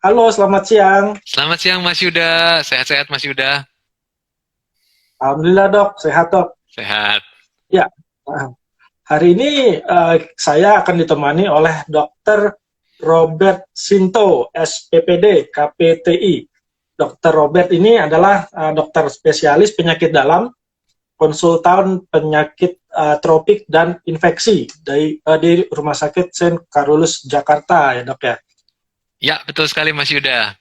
Halo, selamat siang. Selamat siang Mas Yuda, sehat-sehat Mas Yuda? Alhamdulillah dok, sehat dok. Sehat. Ya, hari ini saya akan ditemani oleh Dokter Robert Sinto, SPPD, KPTI. Dokter Robert ini adalah dokter spesialis penyakit dalam, konsultan penyakit tropik dan infeksi di Rumah Sakit St. Carolus Jakarta ya dok ya. Ya, betul sekali Mas Yuda.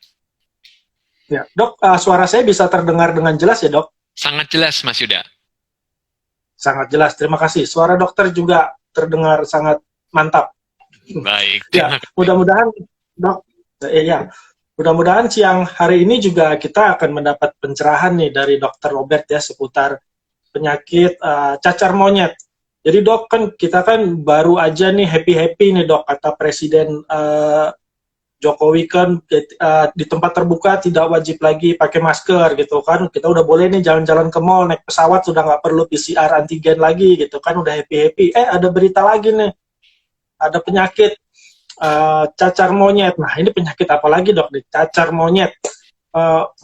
Ya, dok, suara saya bisa terdengar dengan jelas ya dok? Sangat jelas Mas Yuda. Sangat jelas, terima kasih. Suara dokter juga terdengar sangat mantap. Baik, Ya, terima kasih. mudah-mudahan dok, ya, mudah-mudahan siang hari ini juga kita akan mendapat pencerahan nih dari Dokter Robert ya seputar penyakit cacar monyet. Jadi dok kan kita kan baru aja nih happy happy nih dok kata Presiden Jokowi kan di tempat terbuka tidak wajib lagi pakai masker gitu kan. Kita udah boleh nih jalan-jalan ke mall, naik pesawat sudah nggak perlu PCR antigen lagi gitu kan, udah happy-happy. Ada berita lagi nih, ada penyakit cacar monyet. Nah ini penyakit apa lagi dok? Cacar monyet.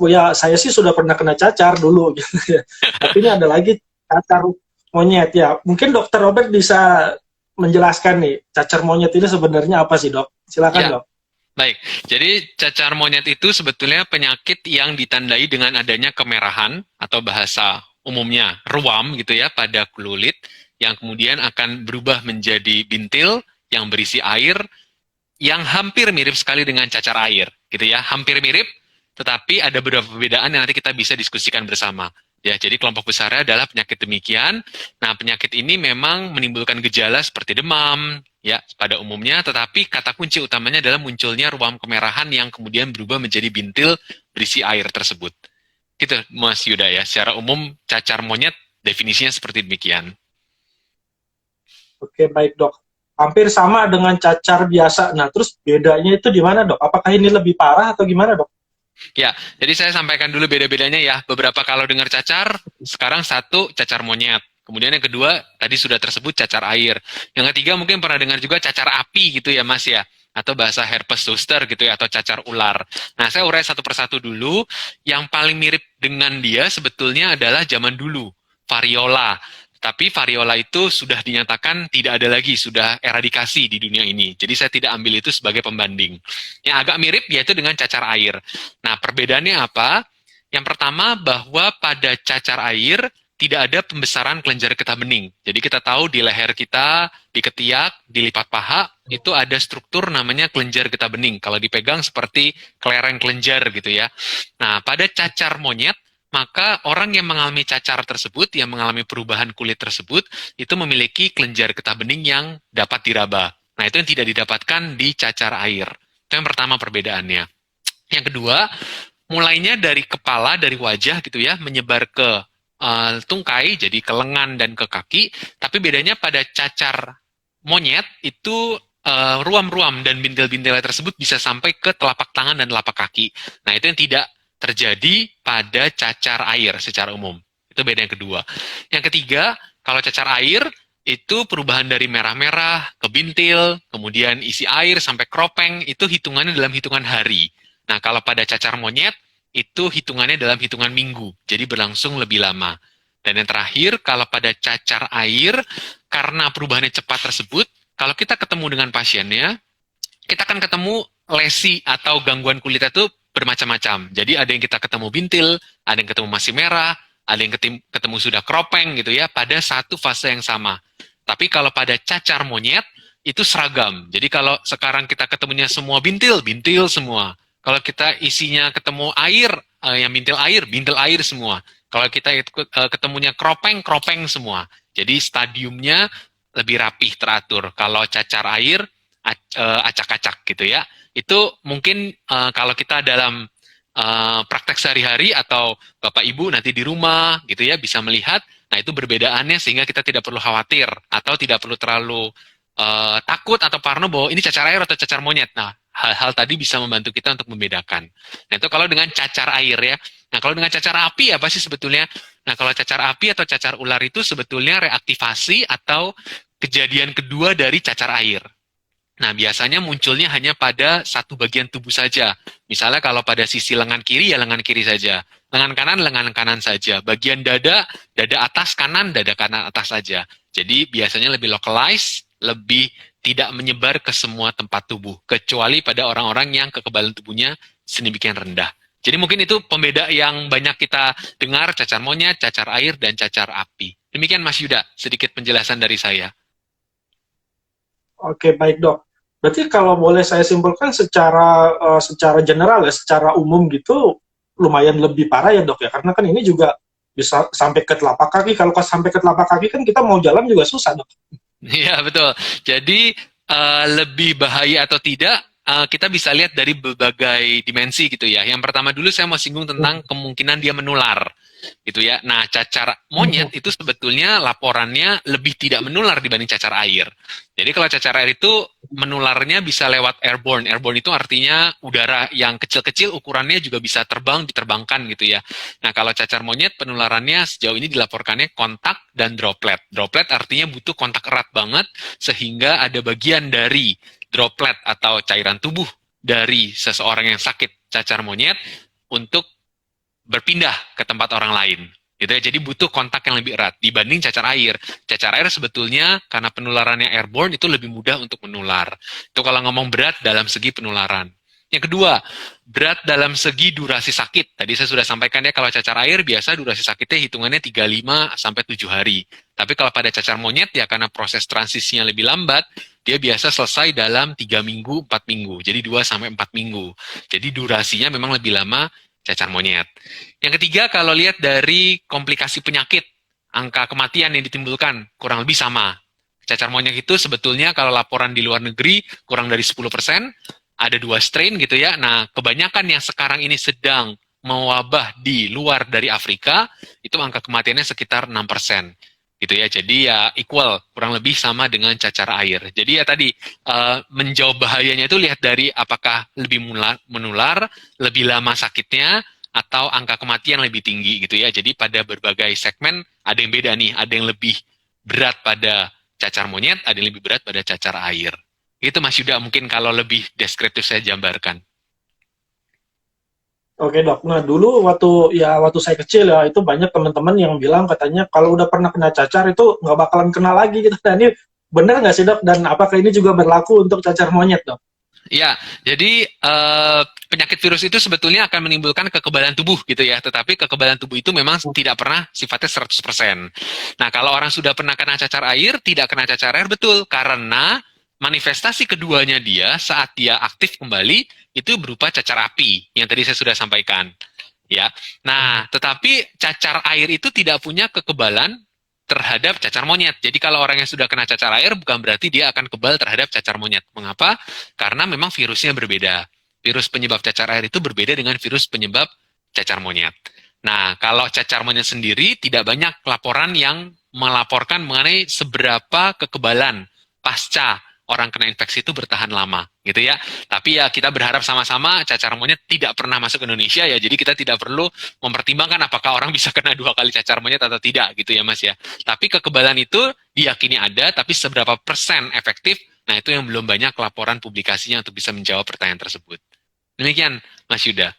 Ya saya sih sudah pernah kena cacar dulu gitu ya. Tapi ini ada lagi cacar monyet ya. Mungkin dokter Robert bisa menjelaskan nih cacar monyet ini sebenarnya apa sih dok? Silakan Ya, dok. baik. Jadi cacar monyet itu sebetulnya penyakit yang ditandai dengan adanya kemerahan atau bahasa umumnya ruam gitu ya pada kulit yang kemudian akan berubah menjadi bintil yang berisi air yang hampir mirip sekali dengan cacar air, gitu ya. Hampir mirip, tetapi ada beberapa perbedaan yang nanti kita bisa diskusikan bersama. Ya, jadi kelompok besarnya adalah penyakit demikian. Nah, penyakit ini memang menimbulkan gejala seperti demam, ya, pada umumnya, tetapi kata kunci utamanya adalah munculnya ruam kemerahan yang kemudian berubah menjadi bintil berisi air tersebut. Gitu, Mas Yuda ya. Secara umum, cacar monyet definisinya seperti demikian. Oke, baik dok. Hampir sama dengan cacar biasa. Nah, terus bedanya itu di mana dok? Apakah ini lebih parah atau gimana dok? Ya, jadi saya sampaikan dulu beda-bedanya ya. Beberapa kalau dengar cacar, sekarang satu cacar monyet. Kemudian yang kedua, tadi sudah tersebut cacar air. Yang ketiga mungkin pernah dengar juga cacar api gitu ya Mas ya. Atau bahasa herpes zoster gitu ya, atau cacar ular. Nah, saya urai satu persatu dulu. Yang paling mirip dengan dia sebetulnya adalah zaman dulu, variola. Tapi variola itu sudah dinyatakan tidak ada lagi, sudah eradikasi di dunia ini. Jadi saya tidak ambil itu sebagai pembanding. Yang agak mirip yaitu dengan cacar air. Nah, perbedaannya apa? Yang pertama bahwa pada cacar air tidak ada pembesaran kelenjar getah bening. Jadi kita tahu di leher kita, di ketiak, di lipat paha, itu ada struktur namanya kelenjar getah bening. Kalau dipegang seperti kelereng kelenjar gitu ya. Nah, pada cacar monyet, maka orang yang mengalami cacar tersebut, yang mengalami perubahan kulit tersebut, itu memiliki kelenjar getah bening yang dapat diraba. Nah, itu yang tidak didapatkan di cacar air. Itu yang pertama perbedaannya. Yang kedua, mulainya dari kepala, dari wajah gitu ya, menyebar ke tungkai, jadi ke lengan dan ke kaki. Tapi bedanya pada cacar monyet itu ruam-ruam dan bintil-bintilnya tersebut bisa sampai ke telapak tangan dan telapak kaki. Nah, itu yang tidak terjadi pada cacar air secara umum. Itu beda yang kedua. Yang ketiga, kalau cacar air itu perubahan dari merah-merah ke bintil, kemudian isi air sampai kropeng, itu hitungannya dalam hitungan hari. Nah, kalau pada cacar monyet, itu hitungannya dalam hitungan minggu, jadi berlangsung lebih lama. Dan yang terakhir, kalau pada cacar air, karena perubahannya cepat tersebut, kalau kita ketemu dengan pasiennya, kita akan ketemu lesi atau gangguan kulit itu bermacam-macam. Jadi ada yang kita ketemu bintil, ada yang ketemu masih merah, ada yang ketemu sudah kropeng gitu ya, pada satu fase yang sama. Tapi kalau pada cacar monyet, itu seragam. Jadi kalau sekarang kita ketemunya semua bintil, bintil semua. Kalau kita isinya ketemu air, yang bintil air semua. Kalau kita ketemunya kropeng, kropeng semua. Jadi stadiumnya lebih rapih, teratur. Kalau cacar air, acak-acak gitu ya. Itu mungkin kalau kita dalam praktek sehari-hari atau Bapak Ibu nanti di rumah gitu ya bisa melihat, nah itu perbedaannya sehingga kita tidak perlu khawatir atau tidak perlu terlalu takut atau parno bahwa ini cacar air atau cacar monyet. Nah, hal-hal tadi bisa membantu kita untuk membedakan. Nah, itu kalau dengan cacar air ya. Nah, kalau dengan cacar api apa sih sebetulnya? Nah, kalau cacar api atau cacar ular itu sebetulnya reaktivasi atau kejadian kedua dari cacar air. Nah, biasanya munculnya hanya pada satu bagian tubuh saja. Misalnya kalau pada sisi lengan kiri, ya lengan kiri saja. Lengan kanan saja. Bagian dada, dada atas kanan, dada kanan atas saja. Jadi biasanya lebih localized, lebih tidak menyebar ke semua tempat tubuh. Kecuali pada orang-orang yang kekebalan tubuhnya sedemikian rendah. Jadi mungkin itu pembeda yang banyak kita dengar, cacar monyet, cacar air, dan cacar api. Demikian Mas Yuda, sedikit penjelasan dari saya. Oke, baik dok. Berarti kalau boleh saya simpulkan secara general ya, secara umum gitu lumayan lebih parah ya dok ya, karena kan ini juga bisa sampai ke telapak kaki. Kalau sampai ke telapak kaki kan kita mau jalan juga susah dok. Iya, betul. Jadi, lebih bahaya atau tidak, kita bisa lihat dari berbagai dimensi gitu ya. Yang pertama dulu saya mau singgung tentang kemungkinan dia menular gitu ya. Nah, cacar monyet itu sebetulnya laporannya lebih tidak menular dibanding cacar air. Jadi kalau cacar air itu menularnya bisa lewat airborne. Airborne itu artinya udara yang kecil-kecil ukurannya juga bisa terbang, diterbangkan gitu ya. Nah, kalau cacar monyet penularannya sejauh ini dilaporkannya kontak dan droplet. Droplet artinya butuh kontak erat banget sehingga ada bagian dari droplet atau cairan tubuh dari seseorang yang sakit cacar monyet untuk berpindah ke tempat orang lain. Gitu ya. Jadi butuh kontak yang lebih erat dibanding cacar air. Cacar air sebetulnya karena penularannya airborne itu lebih mudah untuk menular. Itu kalau ngomong berat dalam segi penularan. Yang kedua, berat dalam segi durasi sakit. Tadi saya sudah sampaikan ya, kalau cacar air biasa durasi sakitnya hitungannya 35 sampai 7 hari. Tapi kalau pada cacar monyet ya karena proses transisinya lebih lambat, dia biasa selesai dalam 3 minggu, 4 minggu. Jadi 2 sampai 4 minggu. Jadi durasinya memang lebih lama cacar monyet. Yang ketiga, kalau lihat dari komplikasi penyakit, angka kematian yang ditimbulkan kurang lebih sama. Cacar monyet itu sebetulnya kalau laporan di luar negeri kurang dari 10%, ada 2 strain gitu ya. Nah, kebanyakan yang sekarang ini sedang mewabah di luar dari Afrika, itu angka kematiannya sekitar 6%. Gitu ya, jadi ya equal, kurang lebih sama dengan cacar air. Jadi ya tadi, menjauh bahayanya itu lihat dari apakah lebih menular, lebih lama sakitnya, atau angka kematian lebih tinggi gitu ya. Jadi pada berbagai segmen ada yang beda nih, ada yang lebih berat pada cacar monyet, ada yang lebih berat pada cacar air. Itu Mas Yuda mungkin kalau lebih deskriptif saya gambarkan. Oke dok. Nah dulu waktu saya kecil ya itu banyak teman-teman yang bilang katanya kalau udah pernah kena cacar itu nggak bakalan kena lagi gitu. Nah ini benar nggak sih dok? Dan apakah ini juga berlaku untuk cacar monyet dok? Ya, jadi penyakit virus itu sebetulnya akan menimbulkan kekebalan tubuh gitu ya, tetapi kekebalan tubuh itu memang tidak pernah sifatnya 100%. Nah, kalau orang sudah pernah kena cacar air, tidak kena cacar air betul, karena manifestasi keduanya dia saat dia aktif kembali itu berupa cacar api yang tadi saya sudah sampaikan. Ya, nah tetapi cacar air itu tidak punya kekebalan terhadap cacar monyet. Jadi kalau orang yang sudah kena cacar air bukan berarti dia akan kebal terhadap cacar monyet. Mengapa? Karena memang virusnya berbeda. Virus penyebab cacar air itu berbeda dengan virus penyebab cacar monyet. Nah, kalau cacar monyet sendiri tidak banyak laporan yang melaporkan mengenai seberapa kekebalan pasca orang kena infeksi itu bertahan lama, gitu ya. Tapi ya kita berharap sama-sama cacar monyet tidak pernah masuk ke Indonesia ya. Jadi kita tidak perlu mempertimbangkan apakah orang bisa kena 2 kali cacar monyet atau tidak, gitu ya Mas ya. Tapi kekebalan itu diyakini ada, tapi seberapa persen efektif, nah itu yang belum banyak laporan publikasinya untuk bisa menjawab pertanyaan tersebut. Demikian Mas Yuda.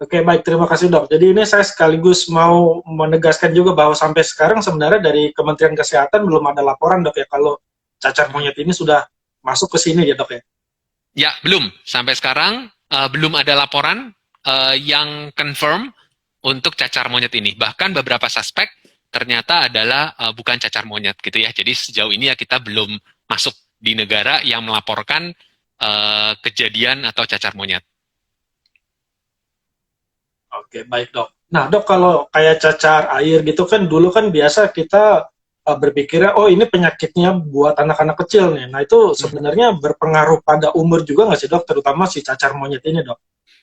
Oke baik, terima kasih dok. Jadi ini saya sekaligus mau menegaskan juga bahwa sampai sekarang sebenarnya dari Kementerian Kesehatan belum ada laporan dok ya kalau cacar monyet ini sudah masuk ke sini ya dok ya. Ya, belum. Sampai sekarang belum ada laporan yang confirm untuk cacar monyet ini. Bahkan beberapa suspek ternyata adalah bukan cacar monyet gitu ya. Jadi sejauh ini ya kita belum masuk di negara yang melaporkan kejadian atau cacar monyet. Oke, baik dok. Nah dok, kalau kayak cacar air gitu kan dulu kan biasa kita berpikirnya, oh ini penyakitnya buat anak-anak kecil nih. Nah itu sebenarnya berpengaruh pada umur juga nggak sih dok, terutama si cacar monyet ini dok?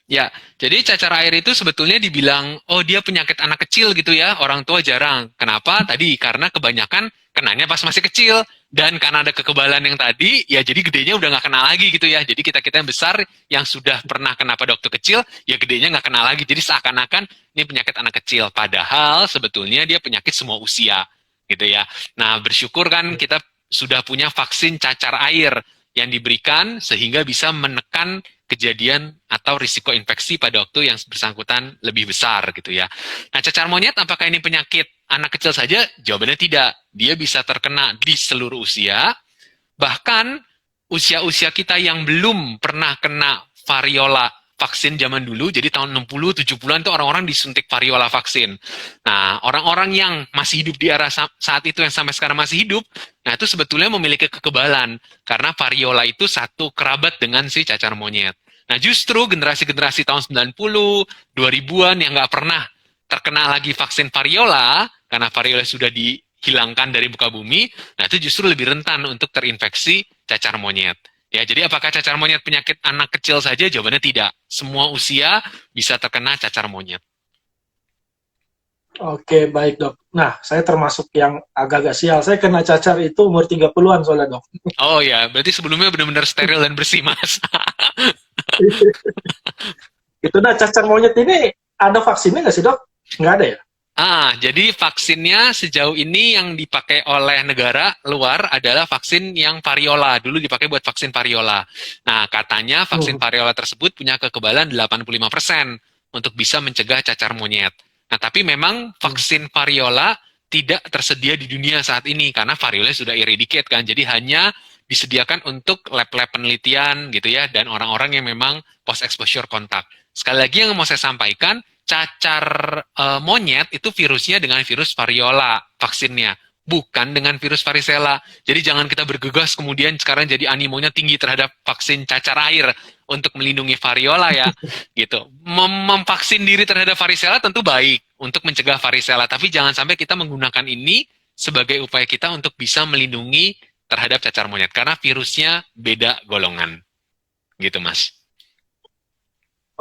Ya, jadi cacar air itu sebetulnya dibilang, oh dia penyakit anak kecil gitu ya, orang tua jarang. Kenapa? Tadi karena kebanyakan kenanya pas masih kecil, dan karena ada kekebalan yang tadi, ya jadi gedenya udah nggak kena lagi gitu ya. Jadi kita-kita yang besar yang sudah pernah kena pada waktu kecil, ya gedenya nggak kena lagi. Jadi seakan-akan ini penyakit anak kecil. Padahal sebetulnya dia penyakit semua usia gitu ya. Nah bersyukur kan kita sudah punya vaksin cacar air yang diberikan sehingga bisa menekan kejadian atau risiko infeksi pada waktu yang bersangkutan lebih besar gitu ya. Nah, cacar monyet apakah ini penyakit anak kecil saja? Jawabannya tidak. Dia bisa terkena di seluruh usia, bahkan usia-usia kita yang belum pernah kena variola vaksin zaman dulu, jadi tahun 60, 70-an itu orang-orang disuntik variola vaksin. Nah, orang-orang yang masih hidup di era saat itu yang sampai sekarang masih hidup, nah itu sebetulnya memiliki kekebalan, karena variola itu satu kerabat dengan si cacar monyet. Nah, justru generasi-generasi tahun 90, 2000-an yang nggak pernah terkena lagi vaksin variola, karena variola sudah dihilangkan dari muka bumi, nah itu justru lebih rentan untuk terinfeksi cacar monyet. Ya, jadi apakah cacar monyet penyakit anak kecil saja? Jawabannya tidak. Semua usia bisa terkena cacar monyet. Oke, baik dok. Nah, saya termasuk yang agak-agak sial. Saya kena cacar itu umur 30-an soalnya dok. Oh ya, berarti sebelumnya benar-benar steril dan bersih, Mas. Itu nah, cacar monyet ini ada vaksinnya nggak sih dok? Nggak ada ya? Jadi vaksinnya sejauh ini yang dipakai oleh negara luar adalah vaksin yang variola. Dulu dipakai buat vaksin variola. Nah, katanya vaksin variola tersebut punya kekebalan 85% untuk bisa mencegah cacar monyet. Nah, tapi memang vaksin variola tidak tersedia di dunia saat ini karena variola sudah eradicate kan. Jadi hanya disediakan untuk lab-lab penelitian gitu ya dan orang-orang yang memang post exposure kontak. Sekali lagi yang mau saya sampaikan, cacar monyet itu virusnya dengan virus variola vaksinnya, bukan dengan virus varicella. Jadi jangan kita bergegas kemudian sekarang jadi animonya tinggi terhadap vaksin cacar air untuk melindungi variola ya, gitu. Memvaksin diri terhadap varicella tentu baik untuk mencegah varicella, tapi jangan sampai kita menggunakan ini sebagai upaya kita untuk bisa melindungi terhadap cacar monyet karena virusnya beda golongan, gitu Mas.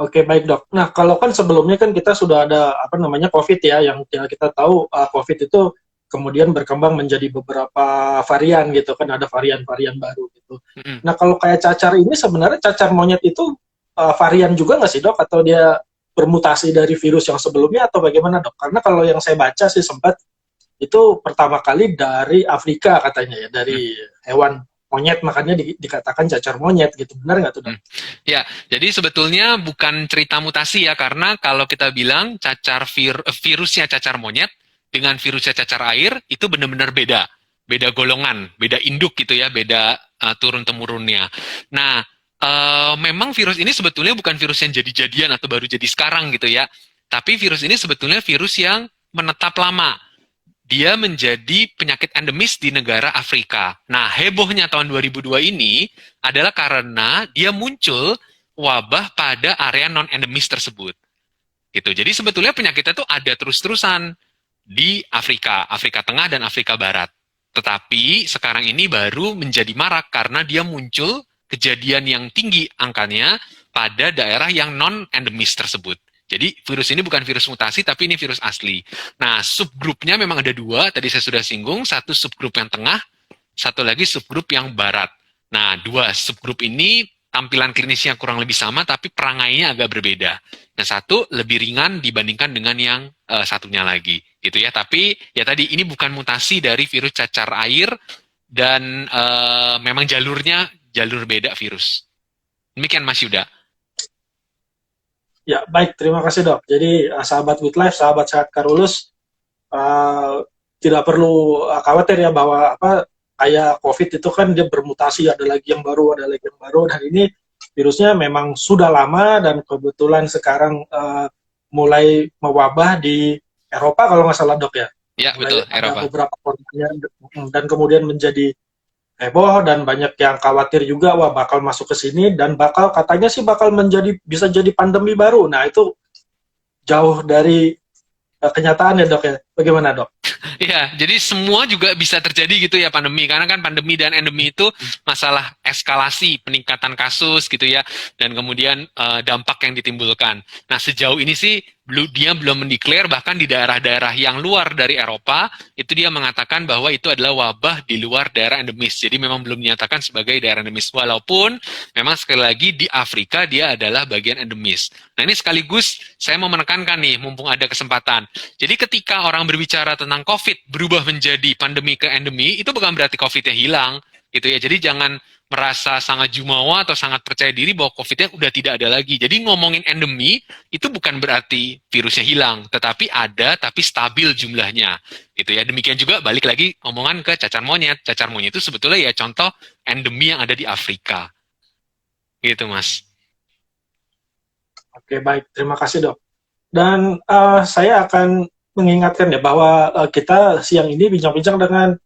Oke, baik dok. Nah, kalau kan sebelumnya kan kita sudah ada apa namanya COVID ya, yang kita tahu COVID itu kemudian berkembang menjadi beberapa varian gitu kan, ada varian-varian baru gitu. Nah, kalau kayak cacar ini sebenarnya cacar monyet itu varian juga nggak sih dok? Atau dia bermutasi dari virus yang sebelumnya atau bagaimana dok? Karena kalau yang saya baca sih sempat itu pertama kali dari Afrika katanya ya, dari hewan monyet, makanya dikatakan cacar monyet gitu. Benar nggak tuh dok? Ya, jadi sebetulnya bukan cerita mutasi ya, karena kalau kita bilang virusnya cacar monyet dengan virusnya cacar air itu benar-benar beda. Beda golongan, beda induk gitu ya, beda turun-temurunnya. Nah, memang virus ini sebetulnya bukan virus yang jadi-jadian atau baru jadi sekarang gitu ya. Tapi virus ini sebetulnya virus yang menetap lama. Dia menjadi penyakit endemis di negara Afrika. Nah, hebohnya tahun 2002 ini adalah karena dia muncul wabah pada area non-endemis tersebut. Gitu. Jadi sebetulnya penyakitnya itu ada terus-terusan di Afrika, Afrika Tengah dan Afrika Barat. Tetapi sekarang ini baru menjadi marak karena dia muncul kejadian yang tinggi angkanya pada daerah yang non-endemis tersebut. Jadi virus ini bukan virus mutasi, tapi ini virus asli. Nah, subgrupnya memang ada dua, tadi saya sudah singgung, satu subgrup yang tengah, satu lagi subgrup yang barat. Nah, dua subgrup ini tampilan klinisnya kurang lebih sama, tapi perangainya agak berbeda. Yang satu lebih ringan dibandingkan dengan yang satunya lagi. Gitu ya, tapi ya tadi ini bukan mutasi dari virus cacar air, dan memang jalur beda virus. Demikian Mas Yuda. Ya, baik. Terima kasih, dok. Jadi, sahabat Good Life, sahabat Sehat Karulus, tidak perlu khawatir ya bahwa kayak COVID itu kan dia bermutasi, ada lagi yang baru, ada lagi yang baru. Dan ini virusnya memang sudah lama dan kebetulan sekarang mulai mewabah di Eropa kalau nggak salah, dok ya. Ya, betul, ada Eropa. beberapa korbannya dan kemudian menjadi heboh dan banyak yang khawatir juga wah bakal masuk ke sini dan katanya sih bakal bisa jadi pandemi baru. Nah, itu jauh dari kenyataan ya, dok ya. Bagaimana, dok? Iya, jadi semua juga bisa terjadi gitu ya pandemi, karena kan pandemi dan endemi itu masalah eskalasi peningkatan kasus gitu ya, dan kemudian dampak yang ditimbulkan. Nah, sejauh ini sih dia belum mendeklar, bahkan di daerah-daerah yang luar dari Eropa, itu dia mengatakan bahwa itu adalah wabah di luar daerah endemis. Jadi memang belum dinyatakan sebagai daerah endemis. Walaupun memang sekali lagi di Afrika dia adalah bagian endemis. Nah ini sekaligus saya mau menekankan nih, mumpung ada kesempatan. Jadi ketika orang berbicara tentang COVID berubah menjadi pandemi ke endemi, itu bukan berarti COVID-nya hilang, gitu ya. Jadi jangan merasa sangat jumawa atau sangat percaya diri bahwa COVID-nya udah tidak ada lagi. Jadi ngomongin endemi itu bukan berarti virusnya hilang, tetapi ada tapi stabil jumlahnya. Gitu ya. Demikian juga balik lagi omongan ke cacar monyet. Cacar monyet itu sebetulnya ya contoh endemi yang ada di Afrika. Gitu, Mas. Oke, baik. Terima kasih, Dok. Dan saya akan mengingatkan ya bahwa kita siang ini bincang-bincang dengan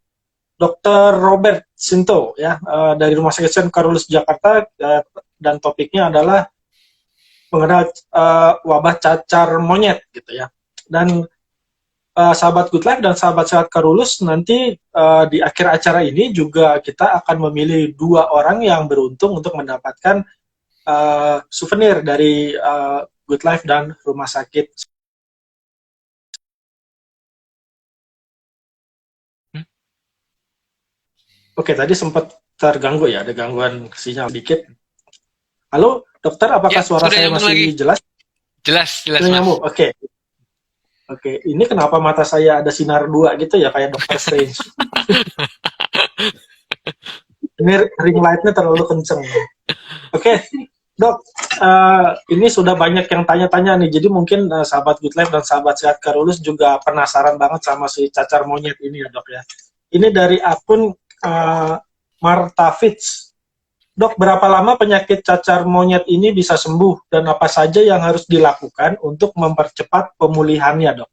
Dr. Robert Sinto ya dari Rumah Sakit St. Carolus Jakarta dan topiknya adalah mengenai wabah cacar monyet gitu ya. Dan sahabat Good Life dan sahabat Sehat Carolus nanti di akhir acara ini juga kita akan memilih 2 orang yang beruntung untuk mendapatkan souvenir dari Good Life dan Rumah Sakit. Oke, tadi sempat terganggu ya, ada gangguan sinyal dikit. Halo, dokter, apakah Ya, suara sudah saya nyambung masih lagi. jelas? Jelas, Sudah Mas. nyambung, oke. Oke, ini kenapa mata saya ada sinar 2 gitu ya, kayak Dokter Strange. Ini ring light-nya terlalu kenceng. Oke, dok, ini sudah banyak yang tanya-tanya nih, jadi mungkin sahabat Good Life dan sahabat Sehat Carolus juga penasaran banget sama si cacar monyet ini ya dok ya. Ini dari akun Marta Fitz. Dok, berapa lama penyakit cacar monyet ini bisa sembuh dan apa saja yang harus dilakukan untuk mempercepat pemulihannya, dok?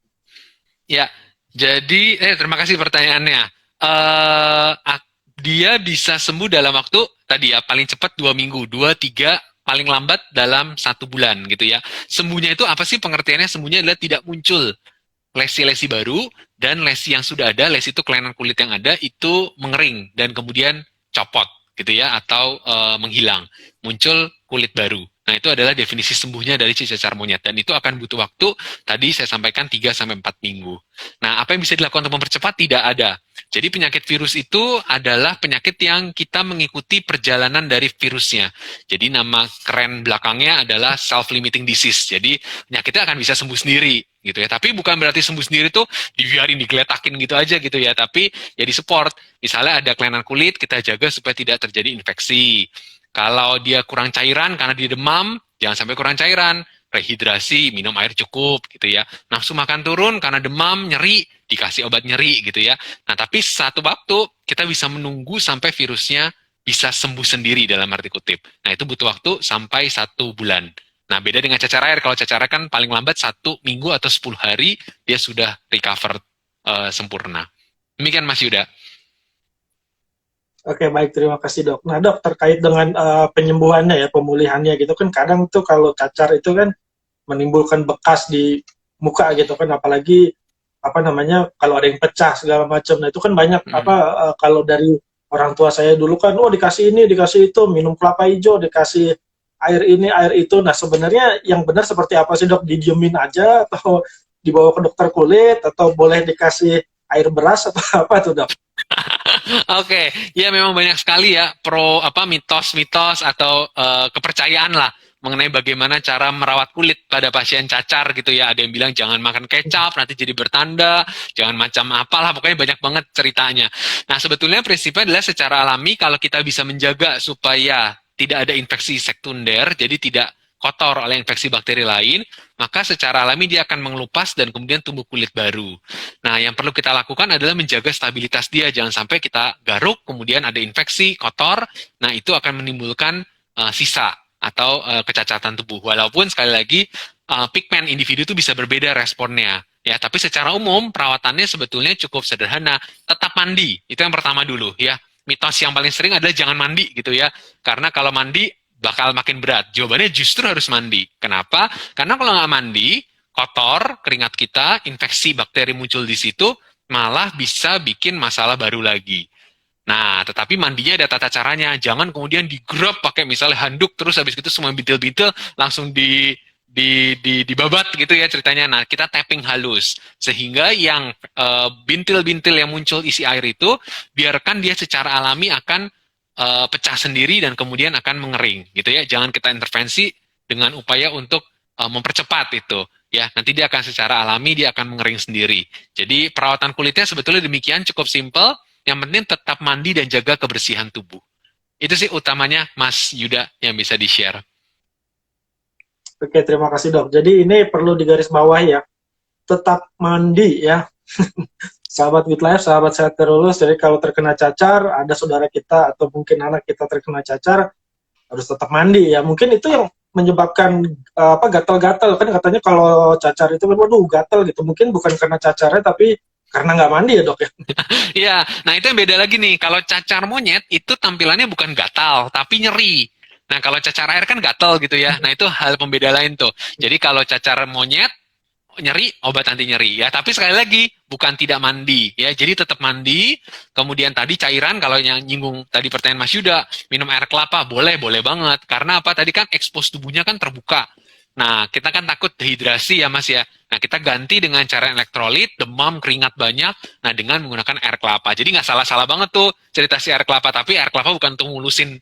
Ya, jadi terima kasih pertanyaannya. Dia bisa sembuh dalam waktu tadi ya paling cepat 2 minggu, 2-3 paling lambat dalam 1 bulan gitu ya. Sembuhnya itu apa sih pengertiannya? Sembuhnya adalah tidak muncul lesi-lesi baru dan lesi yang sudah ada, lesi itu kelainan kulit yang ada itu mengering dan kemudian copot gitu ya atau menghilang, muncul kulit baru. Nah, itu adalah definisi sembuhnya dari cacar monyet dan itu akan butuh waktu tadi saya sampaikan 3-4 minggu. Nah, apa yang bisa dilakukan untuk mempercepat? Tidak ada. Jadi penyakit virus itu adalah penyakit yang kita mengikuti perjalanan dari virusnya. Jadi nama keren belakangnya adalah self-limiting disease. Jadi penyakitnya akan bisa sembuh sendiri gitu ya. Tapi bukan berarti sembuh sendiri tuh dibiarin digeletakin gitu aja gitu ya. Tapi ya di support. Misalnya ada kelainan kulit, kita jaga supaya tidak terjadi infeksi. Kalau dia kurang cairan karena dia demam, jangan sampai kurang cairan. Rehidrasi, minum air cukup gitu ya. Nafsu makan turun karena demam, nyeri, dikasih obat nyeri gitu ya. Nah, tapi satu waktu kita bisa menunggu sampai virusnya bisa sembuh sendiri dalam arti kutip. Nah, itu butuh waktu sampai 1 bulan. Nah, beda dengan cacar air. Kalau cacar air kan paling lambat 1 minggu atau 10 hari dia sudah recover sempurna. Demikian Mas Yuda. Oke, baik, terima kasih dok. Nah dok, terkait dengan penyembuhannya ya, pemulihannya gitu kan, kadang tuh kalau cacar itu kan menimbulkan bekas di muka gitu kan, apalagi apa namanya kalau ada yang pecah segala macam. Nah itu kan banyak kalau dari orang tua saya dulu kan, oh dikasih ini, dikasih itu, minum kelapa hijau, dikasih air ini, air itu. Nah sebenarnya yang benar seperti apa sih dok? Didiemin aja atau dibawa ke dokter kulit atau boleh dikasih air beras atau apa tuh dok? Oke, ya memang banyak sekali ya mitos-mitos atau kepercayaan lah mengenai bagaimana cara merawat kulit pada pasien cacar gitu ya. Ada yang bilang jangan makan kecap nanti jadi bertanda, jangan macam apalah, pokoknya banyak banget ceritanya. Nah, sebetulnya prinsipnya adalah secara alami kalau kita bisa menjaga supaya tidak ada infeksi sekunder, jadi tidak kotor oleh infeksi bakteri lain, maka secara alami dia akan mengelupas dan kemudian tumbuh kulit baru. Nah, yang perlu kita lakukan adalah menjaga stabilitas dia. Jangan sampai kita garuk, kemudian ada infeksi, kotor. Nah, itu akan menimbulkan sisa atau kecacatan tubuh. Walaupun sekali lagi, pigmen individu itu bisa berbeda responnya. Ya, tapi secara umum perawatannya sebetulnya cukup sederhana. Tetap mandi, itu yang pertama dulu ya. Mitos yang paling sering adalah jangan mandi gitu ya. Karena kalau mandi bakal makin berat. Jawabannya justru harus mandi. Kenapa? Karena kalau nggak mandi, kotor, keringat kita, infeksi bakteri muncul di situ, malah bisa bikin masalah baru lagi. Nah, tetapi mandinya ada tata caranya. Jangan kemudian digerap pakai misalnya handuk, terus habis itu semua bintil-bintil langsung dibabat gitu ya ceritanya. Nah, kita tapping halus sehingga yang bintil-bintil yang muncul isi air itu biarkan dia secara alami akan pecah sendiri dan kemudian akan mengering gitu ya. Jangan kita intervensi dengan upaya untuk mempercepat itu ya. Nanti dia akan secara alami dia akan mengering sendiri. Jadi perawatan kulitnya sebetulnya demikian, cukup simple. Yang penting tetap mandi dan jaga kebersihan tubuh. Itu sih utamanya Mas Yuda yang bisa di-share. Oke, terima kasih dok. Jadi ini perlu digarisbawahi ya, tetap mandi ya. Sahabat Good Life, sahabat sehat terulus. Jadi kalau terkena cacar, ada saudara kita atau mungkin anak kita terkena cacar, harus tetap mandi ya. Mungkin itu yang menyebabkan gatal-gatal kan, katanya kalau cacar itu waduh gatal gitu. Mungkin bukan karena cacarnya tapi karena nggak mandi ya dok ya. Iya, nah itu yang beda lagi nih. Kalau cacar monyet itu tampilannya bukan gatal, tapi nyeri. Nah kalau cacar air kan gatal gitu ya. Nah itu hal pembeda lain tuh. Jadi kalau cacar monyet nyeri, obat anti nyeri ya. Tapi sekali lagi bukan tidak mandi ya. Jadi tetap mandi. Kemudian tadi cairan, kalau yang nyinggung tadi pertanyaan Mas Yuda, minum air kelapa boleh banget. Karena apa? Tadi kan ekspos tubuhnya kan terbuka. Nah, kita kan takut dehidrasi ya Mas ya. Nah, kita ganti dengan cara elektrolit, demam, keringat banyak, nah dengan menggunakan air kelapa. Jadi nggak salah-salah banget tuh cerita si air kelapa, tapi air kelapa bukan untuk ngulusin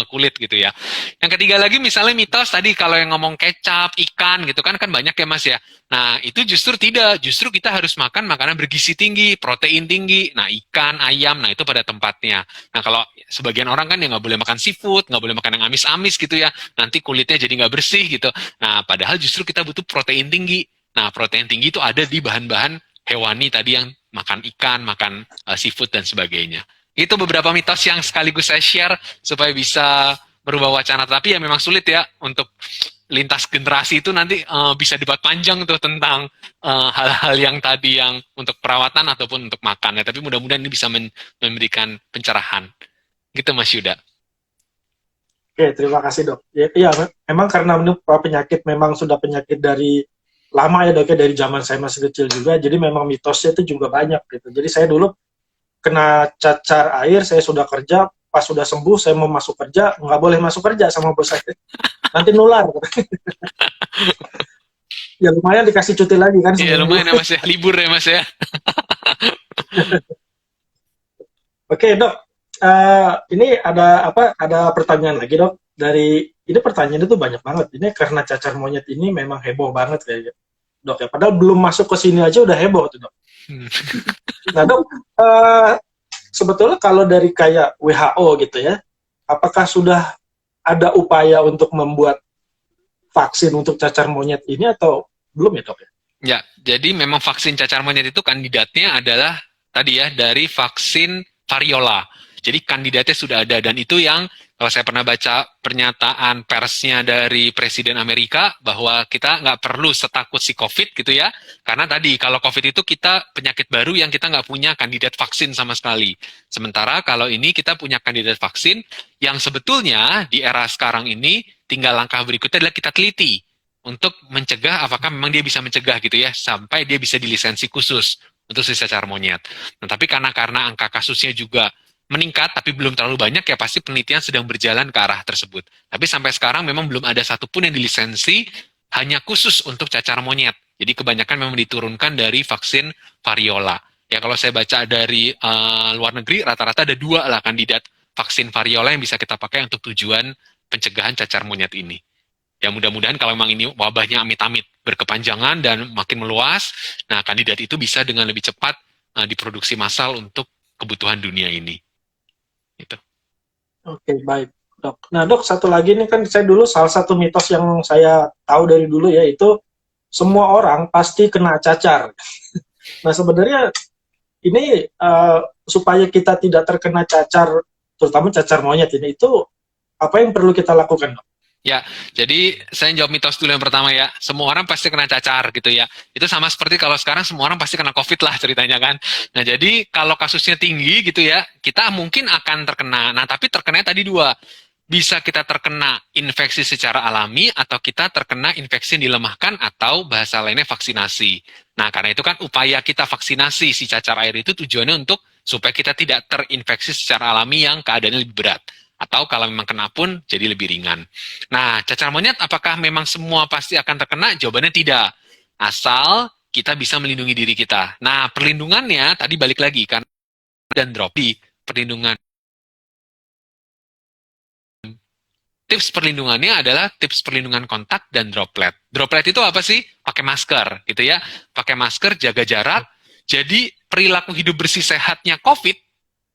kulit gitu ya. Yang ketiga lagi misalnya mitos tadi kalau yang ngomong kecap, ikan gitu kan banyak ya Mas ya. Nah, itu justru tidak. Justru kita harus makan makanan bergizi tinggi, protein tinggi. Nah, ikan, ayam, nah itu pada tempatnya. Nah, kalau sebagian orang kan yang nggak boleh makan seafood, nggak boleh makan yang amis-amis gitu ya. Nanti kulitnya jadi nggak bersih gitu. Nah, padahal justru kita butuh protein tinggi. Nah, protein tinggi itu ada di bahan-bahan hewani tadi yang makan ikan, makan seafood dan sebagainya. Itu beberapa mitos yang sekaligus saya share supaya bisa merubah wacana. Tapi ya memang sulit ya untuk lintas generasi itu nanti bisa debat panjang tuh tentang hal-hal yang tadi yang untuk perawatan ataupun untuk makan ya. Tapi mudah-mudahan ini bisa memberikan pencerahan. Gitu Mas Yuda. Oke, terima kasih dok. Ya, iya, memang karena penyakit memang sudah penyakit dari lama ya dok ya, dari zaman saya masih kecil juga. Jadi memang mitosnya itu juga banyak gitu. Jadi saya dulu kena cacar air, saya sudah kerja, pas sudah sembuh saya mau masuk kerja, nggak boleh masuk kerja sama bos saya, nanti nular. Ya lumayan dikasih cuti lagi kan Iya seminggu. lumayan ya Mas ya, libur ya Mas ya. Oke dok, ini ada pertanyaan lagi dok. Ini pertanyaan itu banyak banget. Ini karena cacar monyet ini memang heboh banget kayaknya dok ya. Padahal belum masuk ke sini aja udah heboh tuh dok. Nah dok, sebetulnya kalau dari kayak WHO gitu ya, apakah sudah ada upaya untuk membuat vaksin untuk cacar monyet ini atau belum ya dok ya? Ya, jadi memang vaksin cacar monyet itu kandidatnya adalah tadi ya dari vaksin variola. Jadi kandidatnya sudah ada dan itu yang kalau saya pernah baca pernyataan persnya dari Presiden Amerika bahwa kita nggak perlu setakut si COVID gitu ya. Karena tadi kalau COVID itu kita penyakit baru yang kita nggak punya kandidat vaksin sama sekali. Sementara kalau ini kita punya kandidat vaksin yang sebetulnya di era sekarang ini tinggal langkah berikutnya adalah kita teliti untuk mencegah apakah memang dia bisa mencegah gitu ya sampai dia bisa dilisensi khusus untuk si cacar monyet. Nah, tapi karena angka kasusnya juga meningkat tapi belum terlalu banyak ya pasti penelitian sedang berjalan ke arah tersebut. Tapi sampai sekarang memang belum ada satupun yang dilisensi hanya khusus untuk cacar monyet. Jadi kebanyakan memang diturunkan dari vaksin variola. Ya kalau saya baca dari luar negeri rata-rata ada 2 lah kandidat vaksin variola yang bisa kita pakai untuk tujuan pencegahan cacar monyet ini. Ya mudah-mudahan kalau memang ini wabahnya amit-amit berkepanjangan dan makin meluas, nah kandidat itu bisa dengan lebih cepat diproduksi massal untuk kebutuhan dunia ini. Gitu. Oke, baik dok. Nah dok, satu lagi nih kan saya dulu salah satu mitos yang saya tahu dari dulu yaitu semua orang pasti kena cacar. Nah sebenarnya ini supaya kita tidak terkena cacar, terutama cacar monyet ini, itu apa yang perlu kita lakukan dok? Ya, jadi saya jawab mitos dulu yang pertama ya. Semua orang pasti kena cacar gitu ya. Itu sama seperti kalau sekarang semua orang pasti kena COVID lah ceritanya kan. Nah, jadi kalau kasusnya tinggi gitu ya, kita mungkin akan terkena. Nah, tapi terkenanya tadi 2. Bisa kita terkena infeksi secara alami atau kita terkena infeksi yang dilemahkan atau bahasa lainnya vaksinasi. Nah, karena itu kan upaya kita vaksinasi si cacar air itu tujuannya untuk supaya kita tidak terinfeksi secara alami yang keadaannya lebih berat. Atau kalau memang kena pun jadi lebih ringan. Nah, cacar monyet apakah memang semua pasti akan terkena? Jawabannya tidak. Asal kita bisa melindungi diri kita. Nah, perlindungannya tadi balik lagi kan dan drop di perlindungan. Tips perlindungannya adalah tips perlindungan kontak dan droplet. Droplet itu apa sih? Pakai masker, gitu ya. Pakai masker, jaga jarak. Jadi perilaku hidup bersih sehatnya COVID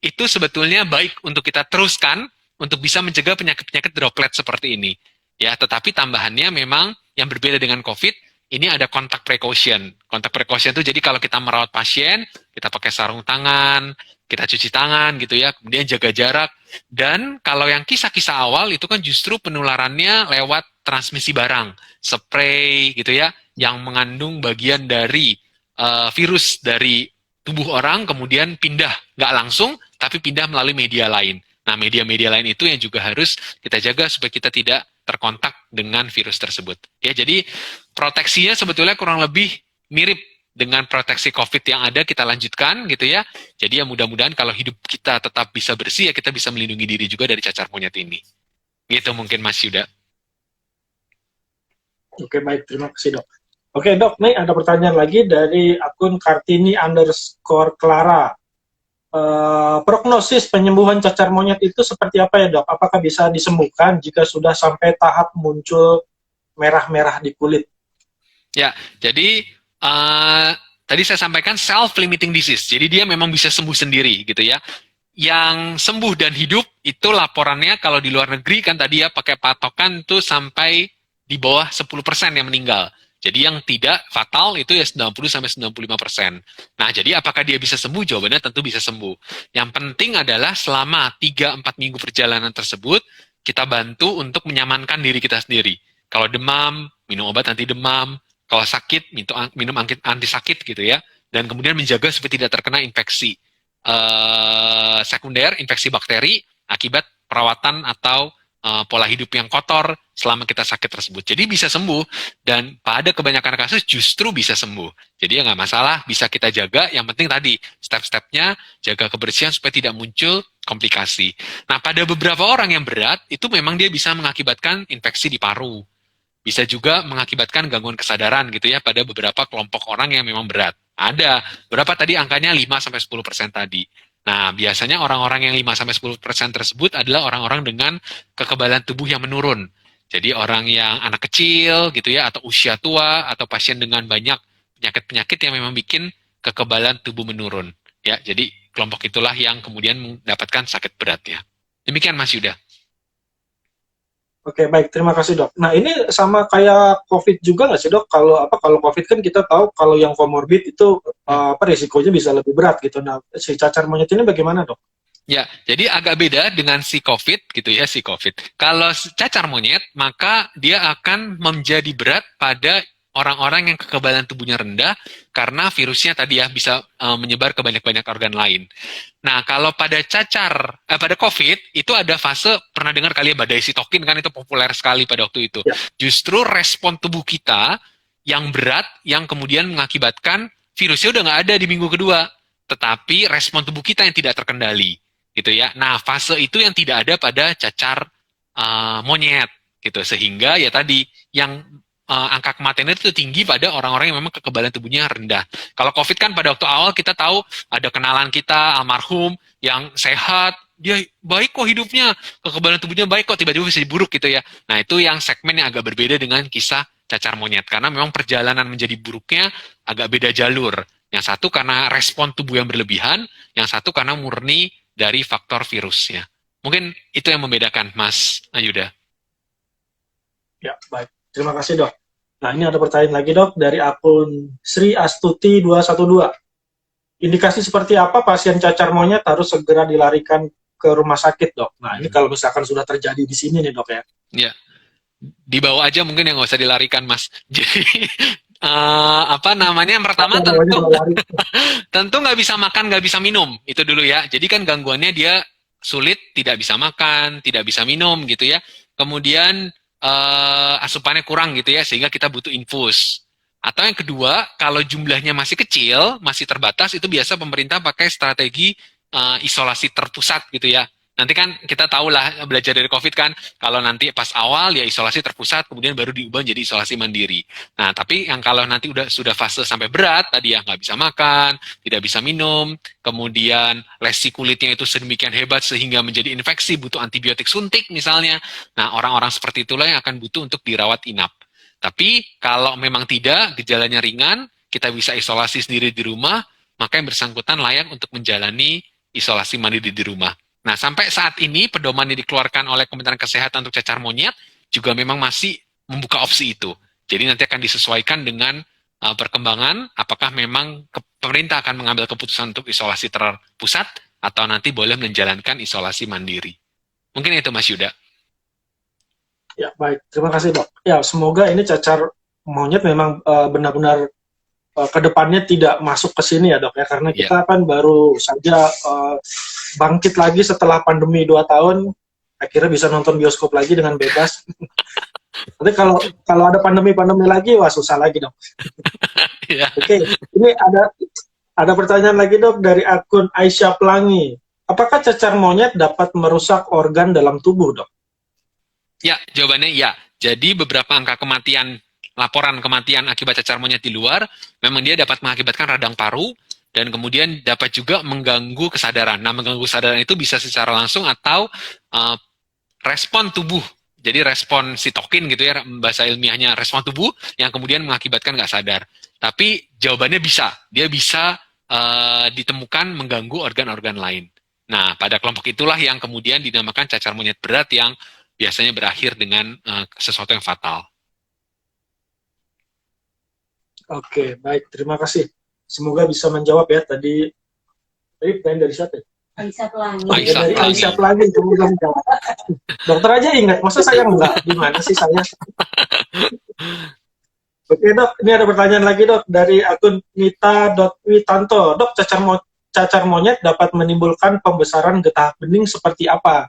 itu sebetulnya baik untuk kita teruskan untuk bisa mencegah penyakit-penyakit droplet seperti ini. Ya, tetapi tambahannya memang yang berbeda dengan COVID, ini ada kontak precaution. Kontak precaution itu jadi kalau kita merawat pasien, kita pakai sarung tangan, kita cuci tangan gitu ya, kemudian jaga jarak. Dan kalau yang kisah-kisah awal itu kan justru penularannya lewat transmisi barang, spray gitu ya, yang mengandung bagian dari virus dari tubuh orang, kemudian pindah, nggak langsung, tapi pindah melalui media lain. Nah, media-media lain itu yang juga harus kita jaga supaya kita tidak terkontak dengan virus tersebut. Ya, jadi proteksinya sebetulnya kurang lebih mirip dengan proteksi COVID yang ada kita lanjutkan gitu ya. Jadi ya mudah-mudahan kalau hidup kita tetap bisa bersih ya kita bisa melindungi diri juga dari cacar monyet ini. Gitu mungkin Mas Yuda. Oke, baik. Terima kasih, Dok. Oke, Dok. Nih ada pertanyaan lagi dari akun Kartini_Clara. Prognosis penyembuhan cacar monyet itu seperti apa ya, Dok? Apakah bisa disembuhkan jika sudah sampai tahap muncul merah-merah di kulit? Ya, jadi tadi saya sampaikan self-limiting disease. Jadi dia memang bisa sembuh sendiri gitu ya. Yang sembuh dan hidup itu laporannya kalau di luar negeri kan tadi ya pakai patokan itu sampai di bawah 10% yang meninggal. Jadi yang tidak fatal itu ya 90-95%. Nah, jadi apakah dia bisa sembuh? Jawabannya tentu bisa sembuh. Yang penting adalah selama 3-4 minggu perjalanan tersebut, kita bantu untuk menyamankan diri kita sendiri. Kalau demam, minum obat anti demam. Kalau sakit, minum anti sakit gitu ya. Dan kemudian menjaga supaya tidak terkena infeksi sekunder, infeksi bakteri akibat perawatan atau pola hidup yang kotor selama kita sakit tersebut. Jadi bisa sembuh dan pada kebanyakan kasus justru bisa sembuh. Jadi ya nggak masalah, bisa kita jaga. Yang penting tadi step-stepnya jaga kebersihan supaya tidak muncul komplikasi. Nah pada beberapa orang yang berat itu memang dia bisa mengakibatkan infeksi di paru. Bisa juga mengakibatkan gangguan kesadaran gitu ya pada beberapa kelompok orang yang memang berat. Ada. Berapa tadi angkanya 5-10% tadi. Nah, biasanya orang-orang yang 5-10% tersebut adalah orang-orang dengan kekebalan tubuh yang menurun. Jadi orang yang anak kecil gitu ya, atau usia tua, atau pasien dengan banyak penyakit-penyakit yang memang bikin kekebalan tubuh menurun. Ya, jadi kelompok itulah yang kemudian mendapatkan sakit berat ya. Demikian Mas Yuda. Oke, baik. Terima kasih, Dok. Nah, ini sama kayak COVID juga nggak sih, Dok? Kalau COVID kan kita tahu kalau yang komorbid itu risikonya bisa lebih berat gitu. Nah, si cacar monyet ini bagaimana, Dok? Ya, jadi agak beda dengan si COVID gitu ya, si COVID. Kalau cacar monyet, maka dia akan menjadi berat pada orang-orang yang kekebalan tubuhnya rendah karena virusnya tadi ya bisa menyebar ke banyak-banyak organ lain. Nah, kalau pada pada COVID itu ada fase, pernah dengar kali ya badai sitokin kan itu populer sekali pada waktu itu. Ya. Justru respon tubuh kita yang berat yang kemudian mengakibatkan virusnya udah nggak ada di minggu kedua, tetapi respon tubuh kita yang tidak terkendali, gitu ya. Nah, fase itu yang tidak ada pada cacar monyet, gitu. Sehingga ya tadi yang angka kematian itu tinggi pada orang-orang yang memang kekebalan tubuhnya rendah. Kalau COVID kan pada waktu awal kita tahu ada kenalan kita almarhum yang sehat, dia baik kok hidupnya, kekebalan tubuhnya baik kok, tiba-tiba bisa buruk gitu ya. Nah itu yang segmen yang agak berbeda dengan kisah cacar monyet, karena memang perjalanan menjadi buruknya agak beda jalur. Yang satu karena respon tubuh yang berlebihan, yang satu karena murni dari faktor virusnya. Mungkin itu yang membedakan, Mas Ayuda. Ya, baik. Terima kasih, Dok. Nah, ini ada pertanyaan lagi, Dok, dari akun Sri Astuti 212. Indikasi seperti apa pasien cacar monyet harus segera dilarikan ke rumah sakit, Dok? Nah, ini kalau misalkan sudah terjadi di sini nih, Dok ya. Ya, dibawa aja mungkin yang nggak usah dilarikan, Mas. Jadi apa namanya? Yang pertama tentu nggak bisa makan, nggak bisa minum. Itu dulu ya. Jadi kan gangguannya dia sulit, tidak bisa makan, tidak bisa minum gitu ya. Kemudian asupannya kurang gitu ya, sehingga kita butuh infus. Atau yang kedua, kalau jumlahnya masih kecil, masih terbatas, itu biasa pemerintah pakai strategi isolasi terpusat gitu ya. Nanti kan kita tahu lah belajar dari COVID kan, kalau nanti pas awal ya isolasi terpusat, kemudian baru diubah jadi isolasi mandiri. Nah, tapi yang kalau nanti sudah fase sampai berat, tadi ya nggak bisa makan, tidak bisa minum, kemudian lesi kulitnya itu sedemikian hebat sehingga menjadi infeksi, butuh antibiotik suntik misalnya. Nah, orang-orang seperti itulah yang akan butuh untuk dirawat inap. Tapi kalau memang tidak, gejalanya ringan, kita bisa isolasi sendiri di rumah, maka yang bersangkutan layak untuk menjalani isolasi mandiri di rumah. Nah, sampai saat ini pedoman yang dikeluarkan oleh Kementerian Kesehatan untuk cacar monyet juga memang masih membuka opsi itu. Jadi nanti akan disesuaikan dengan perkembangan, apakah memang pemerintah akan mengambil keputusan untuk isolasi terpusat atau nanti boleh menjalankan isolasi mandiri. Mungkin itu Mas Yuda. Ya, baik. Terima kasih, Dok. Ya, semoga ini cacar monyet memang benar-benar ke depannya tidak masuk ke sini ya, Dok, ya. Karena kita kan baru saja bangkit lagi setelah pandemi 2 tahun, akhirnya bisa nonton bioskop lagi dengan bebas. Nanti kalau ada pandemi lagi, wah susah lagi, Dok. Oke, ini ada pertanyaan lagi, Dok, dari akun Aisyah Pelangi. Apakah cacar monyet dapat merusak organ dalam tubuh, Dok? Ya, jawabannya ya. Jadi beberapa angka kematian, laporan kematian akibat cacar monyet di luar, memang dia dapat mengakibatkan radang paru, dan kemudian dapat juga mengganggu kesadaran. Nah, mengganggu kesadaran itu bisa secara langsung atau respon tubuh. Jadi respon sitokin gitu ya, bahasa ilmiahnya respon tubuh yang kemudian mengakibatkan nggak sadar. Tapi jawabannya bisa. Dia bisa ditemukan mengganggu organ-organ lain. Nah, pada kelompok itulah yang kemudian dinamakan cacar monyet berat yang biasanya berakhir dengan sesuatu yang fatal. Oke, baik. Terima kasih. Semoga bisa menjawab ya. Tadi pertanyaan dari siapa? Aisyah Pelangi. Dari Aisyah Pelangi. Semoga menjawab. Dokter aja ingat. Masa saya enggak? Gimana sih saya? Oke, Dok. Ini ada pertanyaan lagi, Dok. Dari akun Mita.witanto. Dok, cacar monyet dapat menimbulkan pembesaran getah bening seperti apa?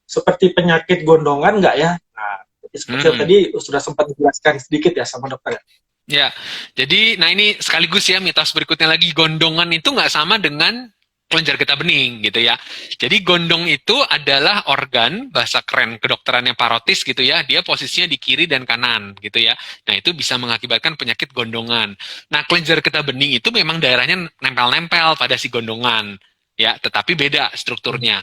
Seperti penyakit gondongan nggak ya? Nah, seperti tadi sudah sempat dijelaskan sedikit ya sama dokter. Ya, jadi nah ini sekaligus ya mitos berikutnya lagi, gondongan itu nggak sama dengan kelenjar getah bening gitu ya. Jadi gondong itu adalah organ, bahasa keren kedokterannya parotis gitu ya, dia posisinya di kiri dan kanan gitu ya. Nah itu bisa mengakibatkan penyakit gondongan. Nah kelenjar getah bening itu memang daerahnya nempel-nempel pada si gondongan ya, tetapi beda strukturnya.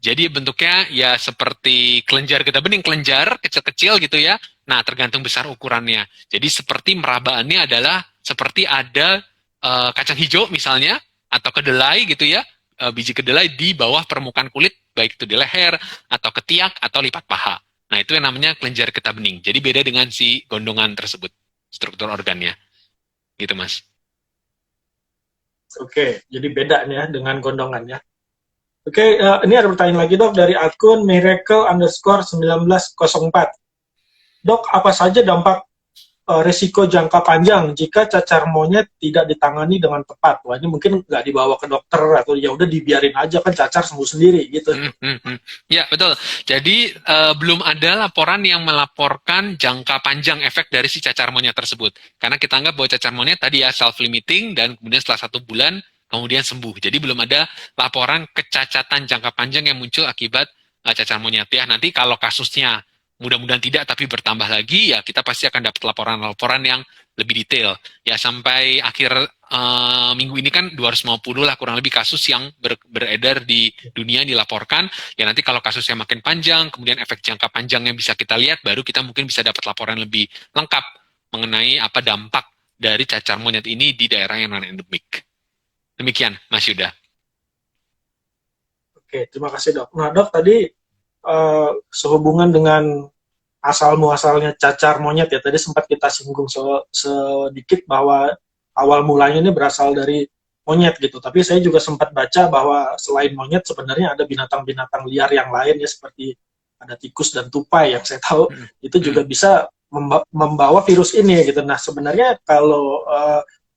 Jadi bentuknya ya seperti kelenjar getah bening, kelenjar kecil-kecil gitu ya. Nah, tergantung besar ukurannya. Jadi seperti merabaannya adalah seperti ada kacang hijau misalnya, atau kedelai gitu ya, biji kedelai di bawah permukaan kulit, baik itu di leher, atau ketiak, atau lipat paha. Nah, itu yang namanya kelenjar getah bening. Jadi beda dengan si gondongan tersebut, struktur organnya. Gitu, Mas. Oke, jadi beda nih ya dengan gondongannya. Oke, ini ada pertanyaan lagi, Dok, dari akun miracle_1904. Dok, apa saja dampak risiko jangka panjang jika cacar monyet tidak ditangani dengan tepat? Wah, ini mungkin nggak dibawa ke dokter atau ya udah dibiarin aja kan cacar sembuh sendiri gitu. Ya, betul. Jadi belum ada laporan yang melaporkan jangka panjang efek dari si cacar monyet tersebut. Karena kita anggap bahwa cacar monyet tadi ya self-limiting dan kemudian setelah 1 bulan kemudian sembuh. Jadi belum ada laporan kecacatan jangka panjang yang muncul akibat cacar monyet ya. Nanti kalau kasusnya mudah-mudahan tidak, tapi bertambah lagi, ya kita pasti akan dapat laporan-laporan yang lebih detail. Ya sampai akhir minggu ini kan 250 lah kurang lebih kasus yang beredar di dunia dilaporkan. Ya nanti kalau kasusnya makin panjang, kemudian efek jangka panjangnya bisa kita lihat, baru kita mungkin bisa dapat laporan lebih lengkap mengenai apa dampak dari cacar monyet ini di daerah yang non-endemik. Demikian, Mas Yuda. Oke, terima kasih, Dok. Nah, Dok, tadi sehubungan dengan asal muasalnya cacar monyet ya, tadi sempat kita singgung sedikit bahwa awal mulanya ini berasal dari monyet gitu, tapi saya juga sempat baca bahwa selain monyet sebenarnya ada binatang-binatang liar yang lain ya, seperti ada tikus dan tupai yang saya tahu itu juga bisa membawa virus ini gitu. Nah sebenarnya kalau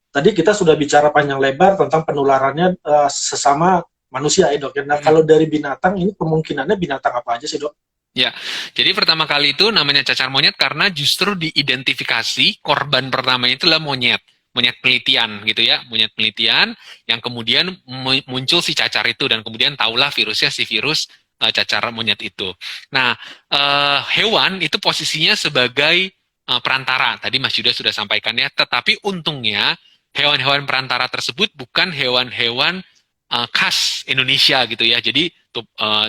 tadi kita sudah bicara panjang lebar tentang penularannya sesama manusia ya, Dok. Nah, kalau dari binatang ini kemungkinannya binatang apa aja sih, Dok? Ya, jadi pertama kali itu namanya cacar monyet karena justru diidentifikasi korban pertamanya itu adalah monyet penelitian gitu ya, monyet penelitian yang kemudian muncul si cacar itu dan kemudian tahulah virusnya si virus cacar monyet itu. Nah, hewan itu posisinya sebagai perantara. Tadi Mas Yuda sudah sampaikan ya. Tetapi untungnya hewan-hewan perantara tersebut bukan hewan-hewan khas Indonesia gitu ya. Jadi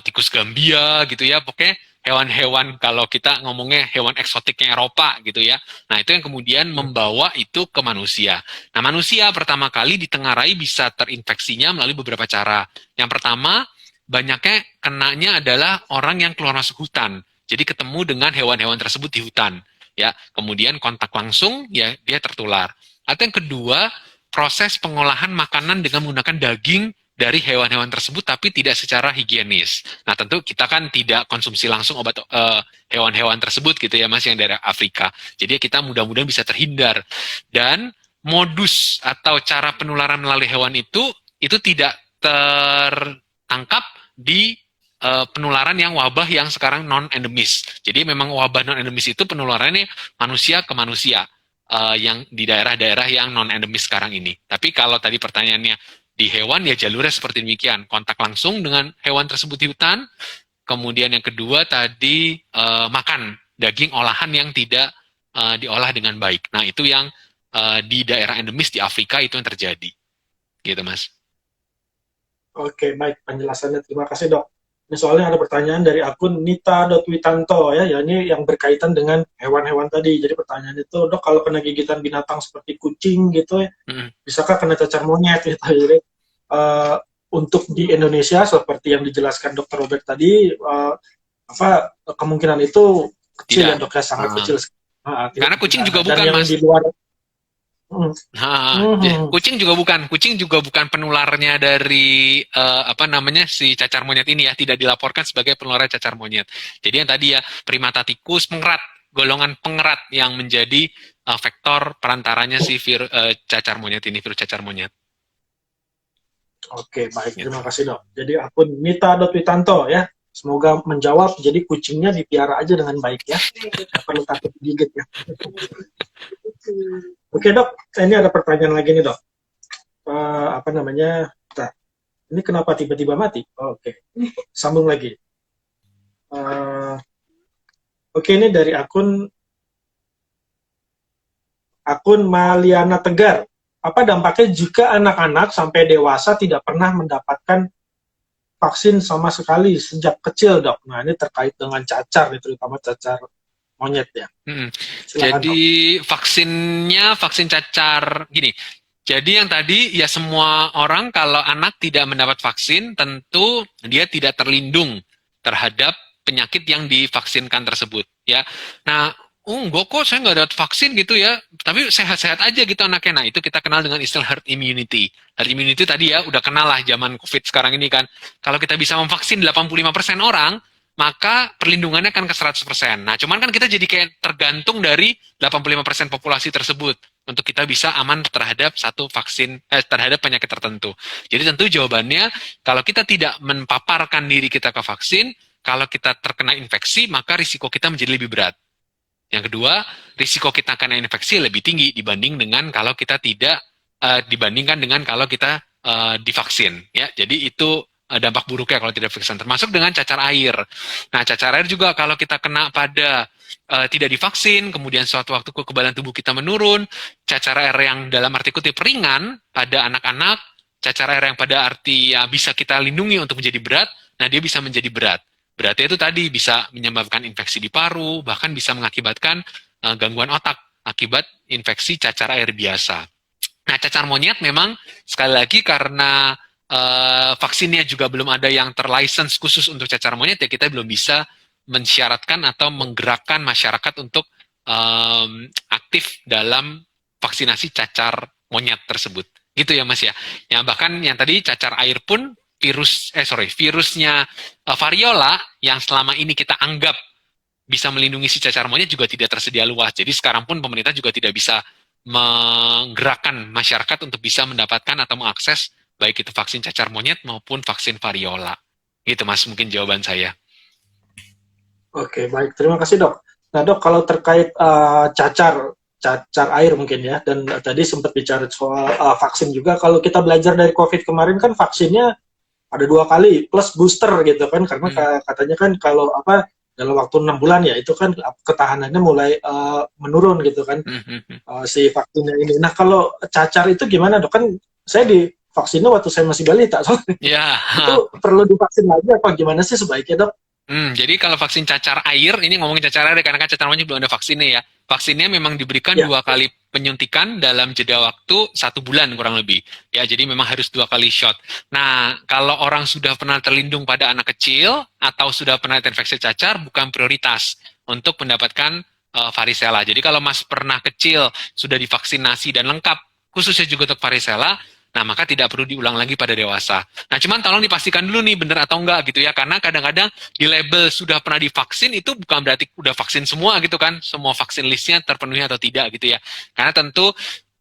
tikus Gambia gitu ya. Pokoknya hewan-hewan kalau kita ngomongnya hewan eksotiknya Eropa gitu ya. Nah, itu yang kemudian membawa itu ke manusia. Nah, manusia pertama kali ditengarai bisa terinfeksinya melalui beberapa cara. Yang pertama, banyaknya kenanya adalah orang yang keluar masuk hutan. Jadi ketemu dengan hewan-hewan tersebut di hutan. Ya, kemudian kontak langsung ya dia tertular. Atau yang kedua, proses pengolahan makanan dengan menggunakan daging dari hewan-hewan tersebut tapi tidak secara higienis. Nah, tentu kita kan tidak konsumsi langsung obat hewan-hewan tersebut gitu ya Mas yang dari Afrika. Jadi kita mudah-mudahan bisa terhindar. Dan modus atau cara penularan melalui hewan itu tidak tertangkap di penularan yang wabah yang sekarang non-endemis. Jadi memang wabah non-endemis itu penularannya manusia ke manusia yang di daerah-daerah yang non-endemis sekarang ini. Tapi kalau tadi pertanyaannya di hewan ya jalurnya seperti demikian, kontak langsung dengan hewan tersebut di hutan. Kemudian yang kedua tadi makan daging olahan yang tidak diolah dengan baik. Nah itu yang di daerah endemis di Afrika itu yang terjadi, gitu Mas. Oke, baik penjelasannya. Terima kasih, Dok. Ini soalnya ada pertanyaan dari akun Nita.witanto ya, ya ini yang berkaitan dengan hewan-hewan tadi. Jadi pertanyaan itu, Dok, kalau kena gigitan binatang seperti kucing gitu ya, bisakah kena cacar monyet gitu. Jadi untuk di Indonesia seperti yang dijelaskan Dr. Robert tadi, kemungkinan itu kecil ya, Dok, ya sangat kecil. Karena kucing juga bukan, Mas. Di luar, kucing juga bukan penularnya dari si cacar monyet ini ya, tidak dilaporkan sebagai penular cacar monyet. Jadi yang tadi ya primata tikus pengerat, golongan pengerat yang menjadi vektor perantaranya si cacar monyet ini, virus cacar monyet. Oke, baik, terima kasih Dok. Jadi akun Nita.witanto ya, semoga menjawab. Jadi kucingnya dipiara aja dengan baik ya, tidak perlu takut digigit ya. Oke Dok, ini ada pertanyaan lagi nih Dok. Ini kenapa tiba-tiba mati? Oke, sambung lagi. Oke, ini dari akun Maliana Tegar. Apa dampaknya jika anak-anak sampai dewasa tidak pernah mendapatkan vaksin sama sekali sejak kecil, Dok? Nah, ini terkait dengan cacar, terutama cacar monyet ya. Jadi vaksin cacar gini. Jadi yang tadi ya semua orang kalau anak tidak mendapat vaksin tentu dia tidak terlindung terhadap penyakit yang divaksinkan tersebut ya. Nah, enggak kok saya nggak dapat vaksin gitu ya, tapi sehat-sehat aja gitu anaknya. Nah itu kita kenal dengan istilah herd immunity. Herd immunity tadi ya udah kenal lah zaman COVID sekarang ini kan. Kalau kita bisa memvaksin 85% orang, maka perlindungannya akan ke 100%. Nah, cuman kan kita jadi kayak tergantung dari 85% populasi tersebut untuk kita bisa aman terhadap satu vaksin, terhadap penyakit tertentu. Jadi tentu jawabannya, kalau kita tidak mempaparkan diri kita ke vaksin, kalau kita terkena infeksi, maka risiko kita menjadi lebih berat. Yang kedua, risiko kita kena infeksi lebih tinggi dibanding dengan kalau kita tidak, dibandingkan dengan kalau kita divaksin. Ya, jadi itu dampak buruknya kalau tidak vaksin, termasuk dengan cacar air. Nah, cacar air juga kalau kita kena pada tidak divaksin, kemudian suatu waktu kekebalan tubuh kita menurun, cacar air yang dalam arti kutip ringan pada anak-anak, cacar air yang pada arti ya bisa kita lindungi untuk menjadi berat, nah dia bisa menjadi berat. Beratnya itu tadi bisa menyebabkan infeksi di paru, bahkan bisa mengakibatkan gangguan otak akibat infeksi cacar air biasa. Nah, cacar monyet memang sekali lagi karena vaksinnya juga belum ada yang terlicense khusus untuk cacar monyet, ya kita belum bisa mensyaratkan atau menggerakkan masyarakat untuk aktif dalam vaksinasi cacar monyet tersebut. Gitu ya Mas ya. Yang bahkan yang tadi cacar air pun virusnya variola yang selama ini kita anggap bisa melindungi si cacar monyet juga tidak tersedia luas. Jadi sekarang pun pemerintah juga tidak bisa menggerakkan masyarakat untuk bisa mendapatkan atau mengakses baik itu vaksin cacar monyet maupun vaksin variola. Gitu Mas, mungkin jawaban saya. Oke, baik. Terima kasih Dok. Nah Dok, kalau terkait cacar air mungkin ya, dan tadi sempat bicara soal vaksin juga. Kalau kita belajar dari COVID kemarin kan vaksinnya ada 2 kali plus booster gitu kan, karena katanya kan kalau apa dalam waktu 6 bulan ya itu kan ketahanannya mulai menurun gitu kan, si vaksinnya ini. Nah kalau cacar itu gimana dok? Kan saya divaksinnya waktu saya masih balita, soalnya Ya. itu perlu divaksin lagi apa gimana sih sebaiknya dok? Jadi kalau vaksin cacar air, ini ngomongin cacar air karena kan cacar monyet belum ada vaksinnya ya. Vaksinnya memang diberikan Ya, 2 kali penyuntikan dalam jeda waktu 1 bulan kurang lebih. Ya, jadi memang harus 2 kali shot. Nah, kalau orang sudah pernah terlindung pada anak kecil atau sudah pernah terinfeksi cacar, bukan prioritas untuk mendapatkan varicella. Jadi kalau Mas pernah kecil sudah divaksinasi dan lengkap, khususnya juga untuk varicella, nah maka tidak perlu diulang lagi pada dewasa. Nah, cuman tolong dipastikan dulu nih benar atau enggak gitu ya, karena kadang-kadang di label sudah pernah divaksin itu bukan berarti udah vaksin semua gitu kan, semua vaksin listnya terpenuhi atau tidak gitu ya. Karena tentu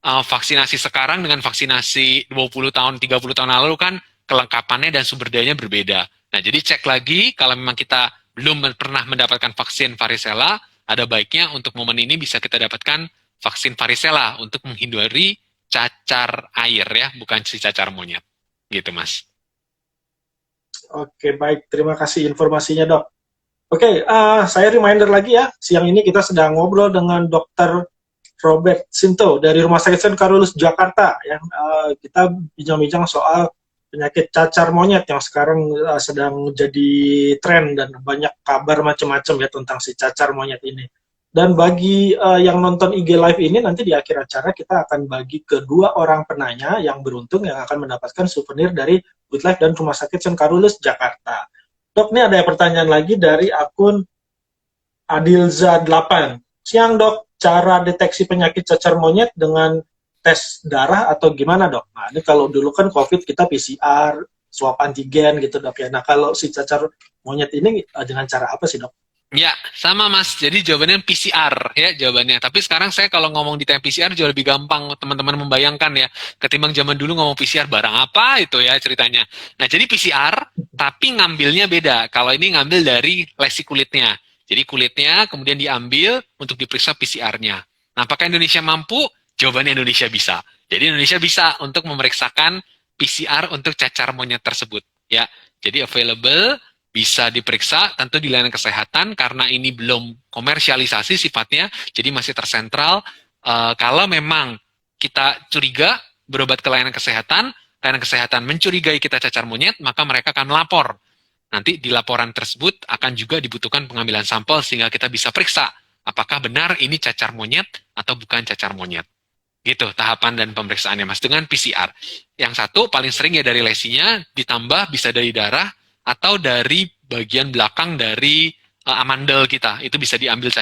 vaksinasi sekarang dengan vaksinasi 20 tahun, 30 tahun lalu kan kelengkapannya dan sumber dayanya berbeda. Nah, jadi cek lagi kalau memang kita belum pernah mendapatkan vaksin varicella, ada baiknya untuk momen ini bisa kita dapatkan vaksin varicella untuk menghindari cacar air ya, bukan si cacar monyet. Gitu, Mas. oke baik, terima kasih informasinya dok. Oke, saya reminder lagi ya, siang ini kita sedang ngobrol dengan Dr. Robert Sinto dari Rumah Sakit St. Carolus Jakarta. Ya. Kita bincang-bincang soal penyakit cacar monyet yang sekarang sedang jadi tren dan banyak kabar macam-macam ya tentang si cacar monyet ini. Dan bagi yang nonton IG Live ini, nanti di akhir acara kita akan bagi ke 2 orang penanya yang beruntung yang akan mendapatkan souvenir dari Good Life dan Rumah Sakit St. Carolus Jakarta. Dok, ini ada pertanyaan lagi dari akun Adilza8. Siang dok, cara deteksi penyakit cacar monyet dengan tes darah atau gimana dok? Nah ini kalau dulu kan COVID kita PCR, swab antigen gitu dok ya. Nah kalau si cacar monyet ini dengan cara apa sih dok? Ya, sama Mas. Jadi jawabannya PCR ya jawabannya. Tapi sekarang saya kalau ngomong di PCR jauh lebih gampang teman-teman membayangkan ya. Ketimbang zaman dulu ngomong PCR barang apa itu ya ceritanya. Nah, jadi PCR tapi ngambilnya beda. Kalau ini ngambil dari lesi kulitnya. Jadi kulitnya kemudian diambil untuk diperiksa PCR-nya. Nah, apakah Indonesia mampu? Jawabannya Indonesia bisa. Jadi Indonesia bisa untuk memeriksakan PCR untuk cacar monyet tersebut ya. Jadi available, bisa diperiksa tentu di layanan kesehatan karena ini belum komersialisasi sifatnya, jadi masih tersentral. Kalau memang kita curiga berobat ke layanan kesehatan mencurigai kita cacar monyet, maka mereka akan melapor. Nanti di laporan tersebut akan juga dibutuhkan pengambilan sampel sehingga kita bisa periksa apakah benar ini cacar monyet atau bukan cacar monyet. Gitu tahapan dan pemeriksaannya Mas dengan PCR. Yang satu paling sering ya dari lesinya, ditambah bisa dari darah atau dari bagian belakang dari amandel kita. Itu bisa diambil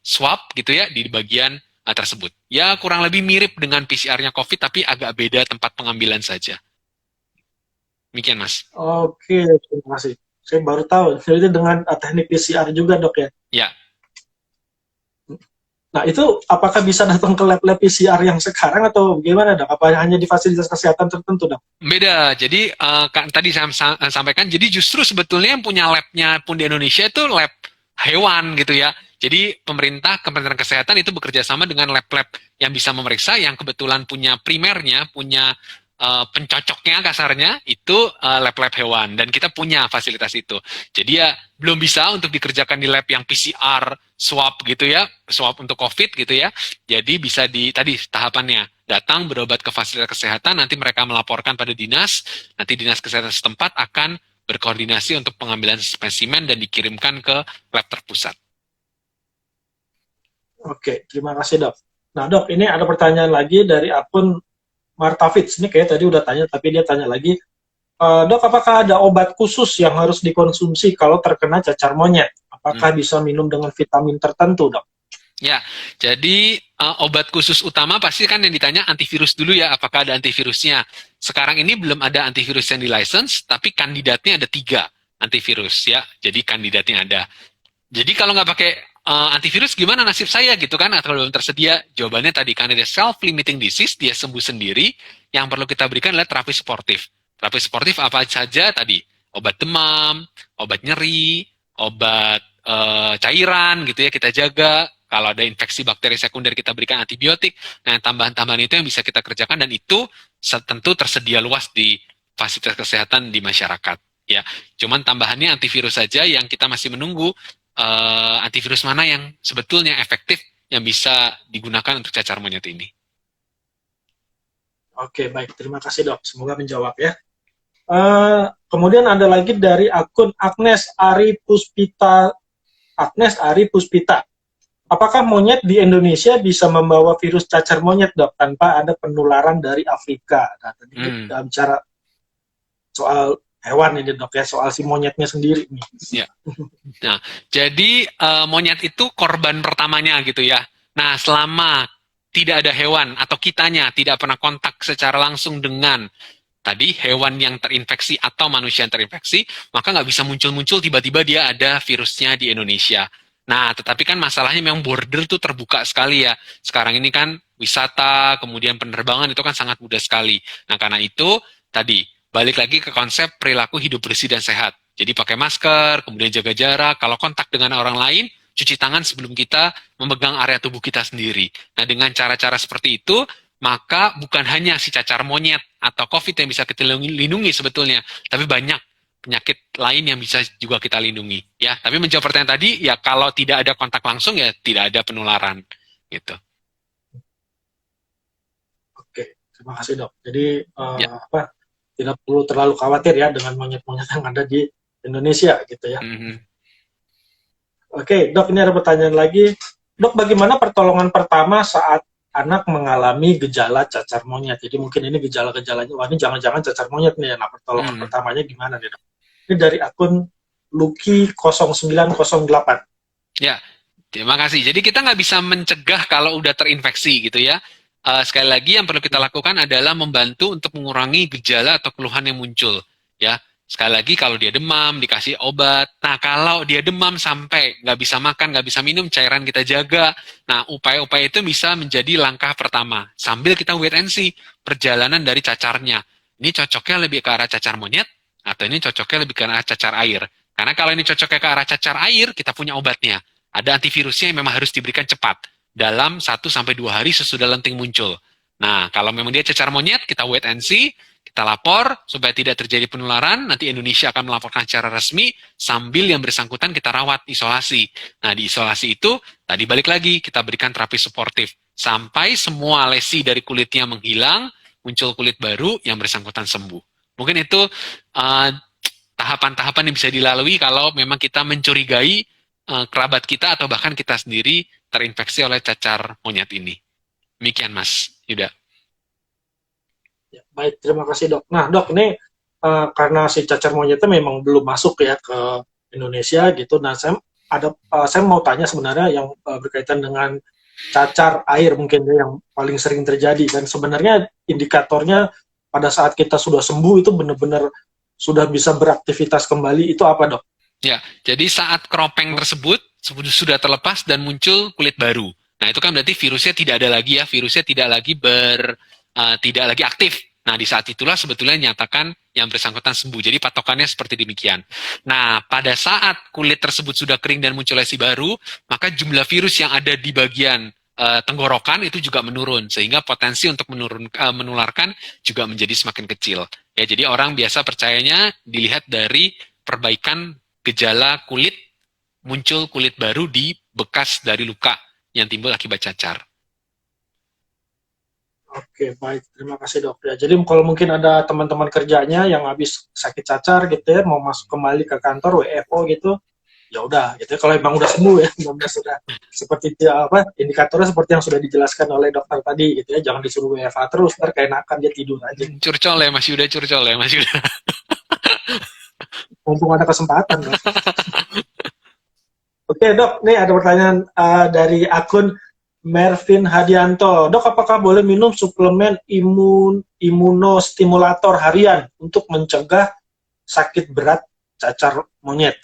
swab gitu ya di bagian tersebut. Ya kurang lebih mirip dengan PCR-nya COVID tapi agak beda tempat pengambilan saja. Demikian Mas. Oke, terima kasih. Saya baru tahu. Jadi dengan teknik PCR juga dok ya? Ya. Nah itu apakah bisa datang ke lab-lab PCR yang sekarang atau bagaimana dok? Apa hanya di fasilitas kesehatan tertentu dok? Beda. Jadi kan tadi saya sampaikan, jadi justru sebetulnya yang punya labnya pun di Indonesia itu lab hewan gitu ya. Jadi pemerintah, Kementerian Kesehatan itu bekerja sama dengan lab-lab yang bisa memeriksa, yang kebetulan punya primernya, punya pencocoknya kasarnya itu lab-lab hewan dan kita punya fasilitas itu. Jadi ya belum bisa untuk dikerjakan di lab yang PCR swab gitu ya, swab untuk COVID gitu ya. Jadi bisa di tadi tahapannya datang berobat ke fasilitas kesehatan, nanti mereka melaporkan pada dinas, nanti dinas kesehatan setempat akan berkoordinasi untuk pengambilan spesimen dan dikirimkan ke lab terpusat. Oke, terima kasih dok. Nah dok, ini ada pertanyaan lagi dari akun Marta Fitz. Ini kayak tadi udah tanya, tapi dia tanya lagi, dok apakah ada obat khusus yang harus dikonsumsi kalau terkena cacar monyet? Apakah bisa minum dengan vitamin tertentu dok? Ya, jadi obat khusus utama pasti kan yang ditanya antivirus dulu ya, apakah ada antivirusnya. Sekarang ini belum ada antivirus yang di-license, tapi kandidatnya ada 3 antivirus ya, jadi kandidatnya ada. Jadi kalau nggak pakai antivirus gimana nasib saya gitu kan, atau belum tersedia? Jawabannya tadi, karena dia self-limiting disease, dia sembuh sendiri, yang perlu kita berikan adalah terapi suportif. Terapi suportif apa saja tadi? Obat demam, obat nyeri, obat cairan gitu ya, kita jaga. Kalau ada infeksi bakteri sekunder kita berikan antibiotik. Nah, tambahan-tambahan itu yang bisa kita kerjakan dan itu tentu tersedia luas di fasilitas kesehatan di masyarakat. Ya, cuman tambahannya antivirus saja yang kita masih menunggu antivirus mana yang sebetulnya efektif yang bisa digunakan untuk cacar monyet ini. Oke, baik. Terima kasih, Dok. Semoga menjawab ya. Kemudian ada lagi dari akun Agnes Ari Puspita. Agnes Ari Puspita. Apakah monyet di Indonesia bisa membawa virus cacar monyet, Dok, tanpa ada penularan dari Afrika? Nah, tadi kita bicara soal hewan ini, Dok, ya, soal si monyetnya sendiri nih. Ya. Nah, jadi monyet itu korban pertamanya gitu ya. Nah, selama tidak ada hewan atau kitanya tidak pernah kontak secara langsung dengan tadi hewan yang terinfeksi atau manusia yang terinfeksi, maka nggak bisa muncul-muncul tiba-tiba dia ada virusnya di Indonesia. Nah, tetapi kan masalahnya memang border tuh terbuka sekali ya. Sekarang ini kan wisata, kemudian penerbangan itu kan sangat mudah sekali. Nah, karena itu tadi balik lagi ke konsep perilaku hidup bersih dan sehat. Jadi pakai masker, kemudian jaga jarak, kalau kontak dengan orang lain, cuci tangan sebelum kita memegang area tubuh kita sendiri. Nah, dengan cara-cara seperti itu, maka bukan hanya si cacar monyet atau COVID yang bisa kita lindungi sebetulnya, tapi banyak penyakit lain yang bisa juga kita lindungi. Ya, tapi menjawab pertanyaan tadi, ya kalau tidak ada kontak langsung ya tidak ada penularan, gitu. Oke, terima kasih, Dok. Jadi Ya. tidak perlu terlalu khawatir ya dengan monyet-monyet yang ada di Indonesia gitu ya. Oke, Dok, ini ada pertanyaan lagi. Dok, bagaimana pertolongan pertama saat anak mengalami gejala cacar monyet? Jadi mungkin ini gejala-gejalanya, wah ini jangan-jangan cacar monyet nih. Nah, pertolongan pertamanya gimana nih, Dok? Ini dari akun Lucky0908. Ya, terima kasih. Jadi kita nggak bisa mencegah kalau udah terinfeksi gitu ya. Sekali lagi yang perlu kita lakukan adalah membantu untuk mengurangi gejala atau keluhan yang muncul. Ya, sekali lagi kalau dia demam dikasih obat. Nah, kalau dia demam sampai nggak bisa makan, nggak bisa minum, cairan kita jaga. Nah, upaya-upaya itu bisa menjadi langkah pertama. Sambil kita wait and see perjalanan dari cacarnya. Ini cocoknya lebih ke arah cacar monyet atau ini cocoknya lebih ke arah cacar air. Karena kalau ini cocoknya ke arah cacar air, kita punya obatnya. Ada antivirusnya yang memang harus diberikan cepat. Dalam 1-2 hari sesudah lenting muncul. Nah, kalau memang dia cacar monyet, kita wait and see, kita lapor supaya tidak terjadi penularan, nanti Indonesia akan melaporkan secara resmi, sambil yang bersangkutan kita rawat isolasi. Nah, di isolasi itu, tadi balik lagi, kita berikan terapi suportif. Sampai semua lesi dari kulitnya menghilang, muncul kulit baru, yang bersangkutan sembuh. Mungkin itu tahapan-tahapan yang bisa dilalui kalau memang kita mencurigai kerabat kita atau bahkan kita sendiri terinfeksi oleh cacar monyet ini. Demikian, Mas Yuda. Ya, baik, terima kasih, Dok. Nah, Dok, ini karena si cacar monyetnya memang belum masuk ya ke Indonesia gitu. Nah, saya mau tanya sebenarnya yang berkaitan dengan cacar air mungkin ya, yang paling sering terjadi. Dan sebenarnya indikatornya pada saat kita sudah sembuh itu benar-benar sudah bisa beraktivitas kembali, itu apa, Dok? Ya, jadi saat keropeng tersebut sudah terlepas dan muncul kulit baru. Nah, itu kan berarti virusnya tidak ada lagi ya, virusnya tidak lagi aktif. Nah, di saat itulah sebetulnya nyatakan yang bersangkutan sembuh. Jadi patokannya seperti demikian. Nah, pada saat kulit tersebut sudah kering dan muncul lesi baru, maka jumlah virus yang ada di bagian tenggorokan itu juga menurun, sehingga potensi untuk menularkan juga menjadi semakin kecil. Ya, jadi orang biasa percayanya dilihat dari perbaikan gejala kulit, muncul kulit baru di bekas dari luka yang timbul akibat cacar. Oke, baik. Terima kasih, Dok. Ya, jadi kalau mungkin ada teman-teman kerjanya yang habis sakit cacar gitu ya, mau masuk kembali ke kantor WFO gitu, ya udah gitu ya. Kalau emang udah sembuh ya, sudah seperti indikatornya seperti yang sudah dijelaskan oleh dokter tadi gitu ya, jangan disuruh WFA terus, ntar keenakan dia tidur aja. Curcol ya, Mas Yuda, curcol ya, Mas Yuda. Mumpung ada kesempatan, Dok. Oke, Dok, nih ada pertanyaan dari akun Mervin Hadianto. Dok, apakah boleh minum suplemen imunostimulator harian untuk mencegah sakit berat cacar monyet?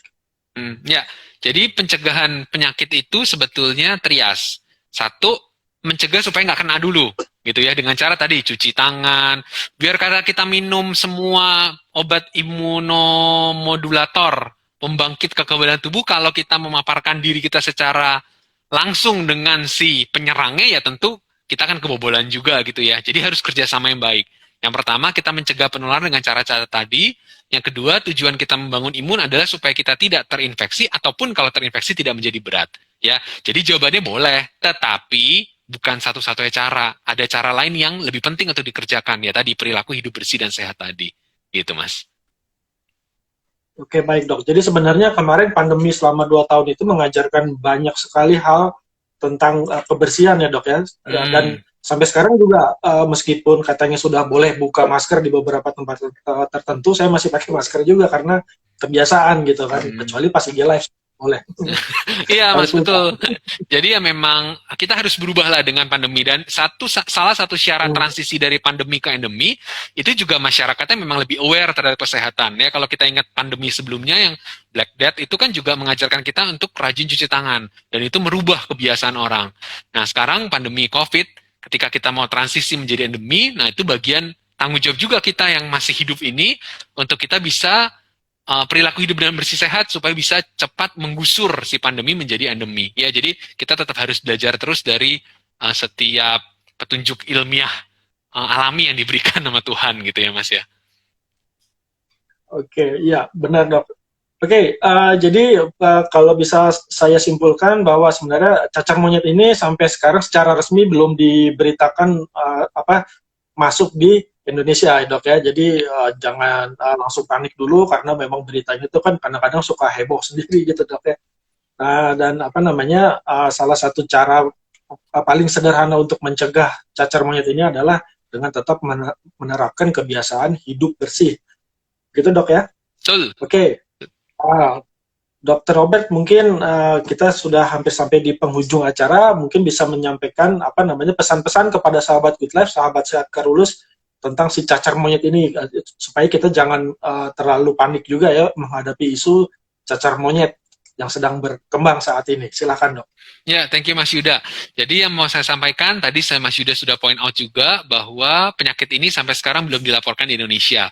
Ya, jadi pencegahan penyakit itu sebetulnya trias. Satu, mencegah supaya nggak kena dulu, gitu ya, dengan cara tadi cuci tangan. Biar karena kita minum semua obat imunomodulator, pembangkit kekebalan tubuh, kalau kita memaparkan diri kita secara langsung dengan si penyerangnya, ya tentu kita akan kebobolan juga gitu ya. Jadi harus kerjasama yang baik. Yang pertama, kita mencegah penularan dengan cara-cara tadi. Yang kedua, tujuan kita membangun imun adalah supaya kita tidak terinfeksi ataupun kalau terinfeksi tidak menjadi berat. Ya, jadi jawabannya boleh, tetapi bukan satu-satunya cara. Ada cara lain yang lebih penting untuk dikerjakan, ya tadi perilaku hidup bersih dan sehat tadi. Gitu, Mas. Oke, baik dok. Jadi sebenarnya kemarin pandemi selama 2 tahun itu mengajarkan banyak sekali hal tentang kebersihan ya dok ya. Dan sampai sekarang juga meskipun katanya sudah boleh buka masker di beberapa tempat tertentu, saya masih pakai masker juga karena kebiasaan gitu kan. Kecuali pas IG live boleh. Iya Mas, betul. Jadi ya memang kita harus berubah lah dengan pandemi, dan salah satu syarat transisi dari pandemi ke endemi itu juga masyarakatnya memang lebih aware terhadap kesehatan. Ya kalau kita ingat pandemi sebelumnya yang Black Death itu kan juga mengajarkan kita untuk rajin cuci tangan, dan itu merubah kebiasaan orang. Nah sekarang pandemi COVID, ketika kita mau transisi menjadi endemi, nah itu bagian tanggung jawab juga kita yang masih hidup ini untuk kita bisa perilaku hidup dan bersih sehat supaya bisa cepat menggusur si pandemi menjadi endemi. Ya, jadi kita tetap harus belajar terus dari setiap petunjuk ilmiah alami yang diberikan sama Tuhan gitu ya, Mas ya. Oke, ya benar dok. Oke, jadi kalau bisa saya simpulkan bahwa sebenarnya cacar monyet ini sampai sekarang secara resmi belum diberitakan masuk di Indonesia ya dok ya. Jadi jangan langsung panik dulu karena memang beritanya itu kan kadang-kadang suka heboh sendiri gitu dok ya. Dan salah satu cara paling sederhana untuk mencegah cacar monyet ini adalah dengan tetap menerapkan kebiasaan hidup bersih. Gitu dok ya. Betul. Oke. Dr. Robert, mungkin kita sudah hampir sampai di penghujung acara, mungkin bisa menyampaikan pesan-pesan kepada sahabat Good Life, sahabat sehat Karulus tentang si cacar monyet ini, supaya kita jangan terlalu panik juga ya menghadapi isu cacar monyet yang sedang berkembang saat ini. Silakan dok. Ya, thank you Mas Yuda. Jadi yang mau saya sampaikan, tadi Mas Yuda sudah point out juga bahwa penyakit ini sampai sekarang belum dilaporkan di Indonesia.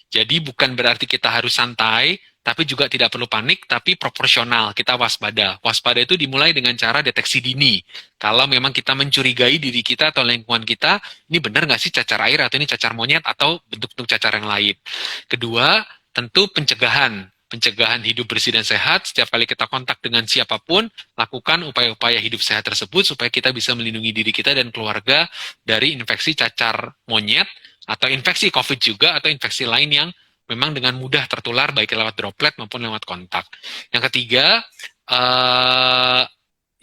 Jadi bukan berarti kita harus santai, tapi juga tidak perlu panik, tapi proporsional, kita waspada. Waspada itu dimulai dengan cara deteksi dini. Kalau memang kita mencurigai diri kita atau lingkungan kita, ini benar nggak sih cacar air, atau ini cacar monyet, atau bentuk-bentuk cacar yang lain. Kedua, tentu pencegahan. Pencegahan hidup bersih dan sehat, setiap kali kita kontak dengan siapapun, lakukan upaya-upaya hidup sehat tersebut supaya kita bisa melindungi diri kita dan keluarga dari infeksi cacar monyet, atau infeksi COVID juga, atau infeksi lain yang memang dengan mudah tertular baik lewat droplet maupun lewat kontak. Yang ketiga,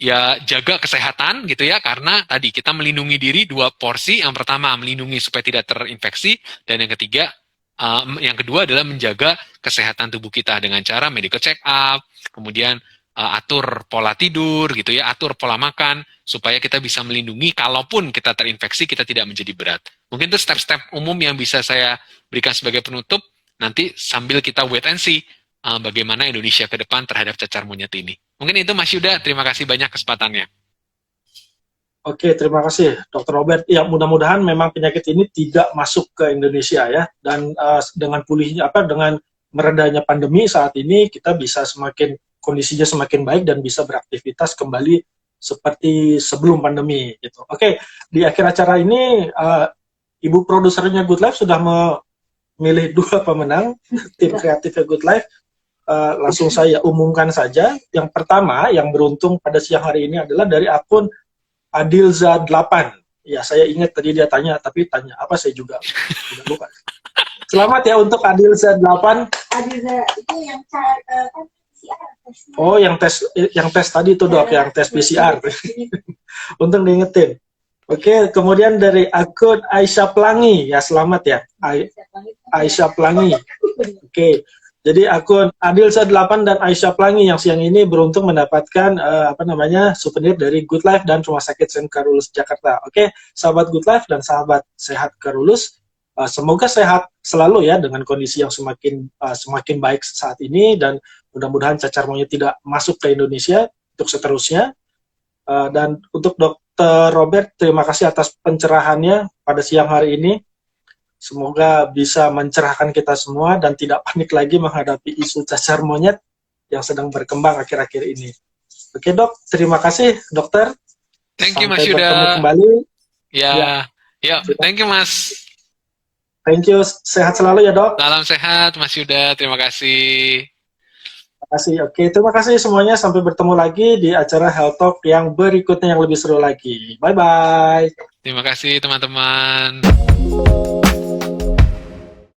ya jaga kesehatan gitu ya, karena tadi kita melindungi diri 2 porsi. Yang pertama melindungi supaya tidak terinfeksi, dan yang ketiga, yang kedua adalah menjaga kesehatan tubuh kita dengan cara medical check up, kemudian atur pola tidur gitu ya, atur pola makan supaya kita bisa melindungi kalaupun kita terinfeksi kita tidak menjadi berat. Mungkin itu step-step umum yang bisa saya berikan sebagai penutup. Nanti sambil kita wait and see bagaimana Indonesia ke depan terhadap cacar monyet ini. Mungkin itu Mas Yuda, terima kasih banyak kesempatannya. Oke, terima kasih Dr. Robert. Ya, mudah-mudahan memang penyakit ini tidak masuk ke Indonesia ya. Dan dengan dengan meredanya pandemi saat ini, kita bisa kondisinya semakin baik dan bisa beraktivitas kembali seperti sebelum pandemi gitu. Oke, di akhir acara ini Ibu produsernya Good Life sudah memilih 2 pemenang tim kreatifnya Good Life. Langsung saya umumkan saja. Yang pertama yang beruntung pada siang hari ini adalah dari akun Adilza8. Ya, saya ingat tadi dia tanya, tapi tanya apa saya juga udah lupa. Selamat ya untuk Adilza8. Adilza itu yang PCR. Oh, yang tes tadi itu dok, yang tes PCR. Untuk diingetin. Oke, kemudian dari akun Aisyah Pelangi. Ya, selamat ya. Aisyah Pelangi. Oke. Jadi akun Adilza8 dan Aisyah Pelangi yang siang ini beruntung mendapatkan souvenir dari Good Life dan Rumah Sakit St. Karulus Jakarta. Oke, sahabat Good Life dan sahabat sehat Karulus, semoga sehat selalu ya dengan kondisi yang semakin baik saat ini, dan mudah-mudahan cacar monyet tidak masuk ke Indonesia untuk seterusnya. Dan untuk Dr. Robert, terima kasih atas pencerahannya pada siang hari ini. Semoga bisa mencerahkan kita semua dan tidak panik lagi menghadapi isu cacar monyet yang sedang berkembang akhir-akhir ini. Oke dok, terima kasih dokter. Thank you Sampai Mas Yuda. Bertemu kembali. Ya, thank you Mas. Thank you, sehat selalu ya dok. Salam sehat Mas Yuda, terima kasih. Terima kasih. Oke, terima kasih semuanya. Sampai bertemu lagi di acara Health Talk yang berikutnya yang lebih seru lagi. Bye-bye. Terima kasih teman-teman.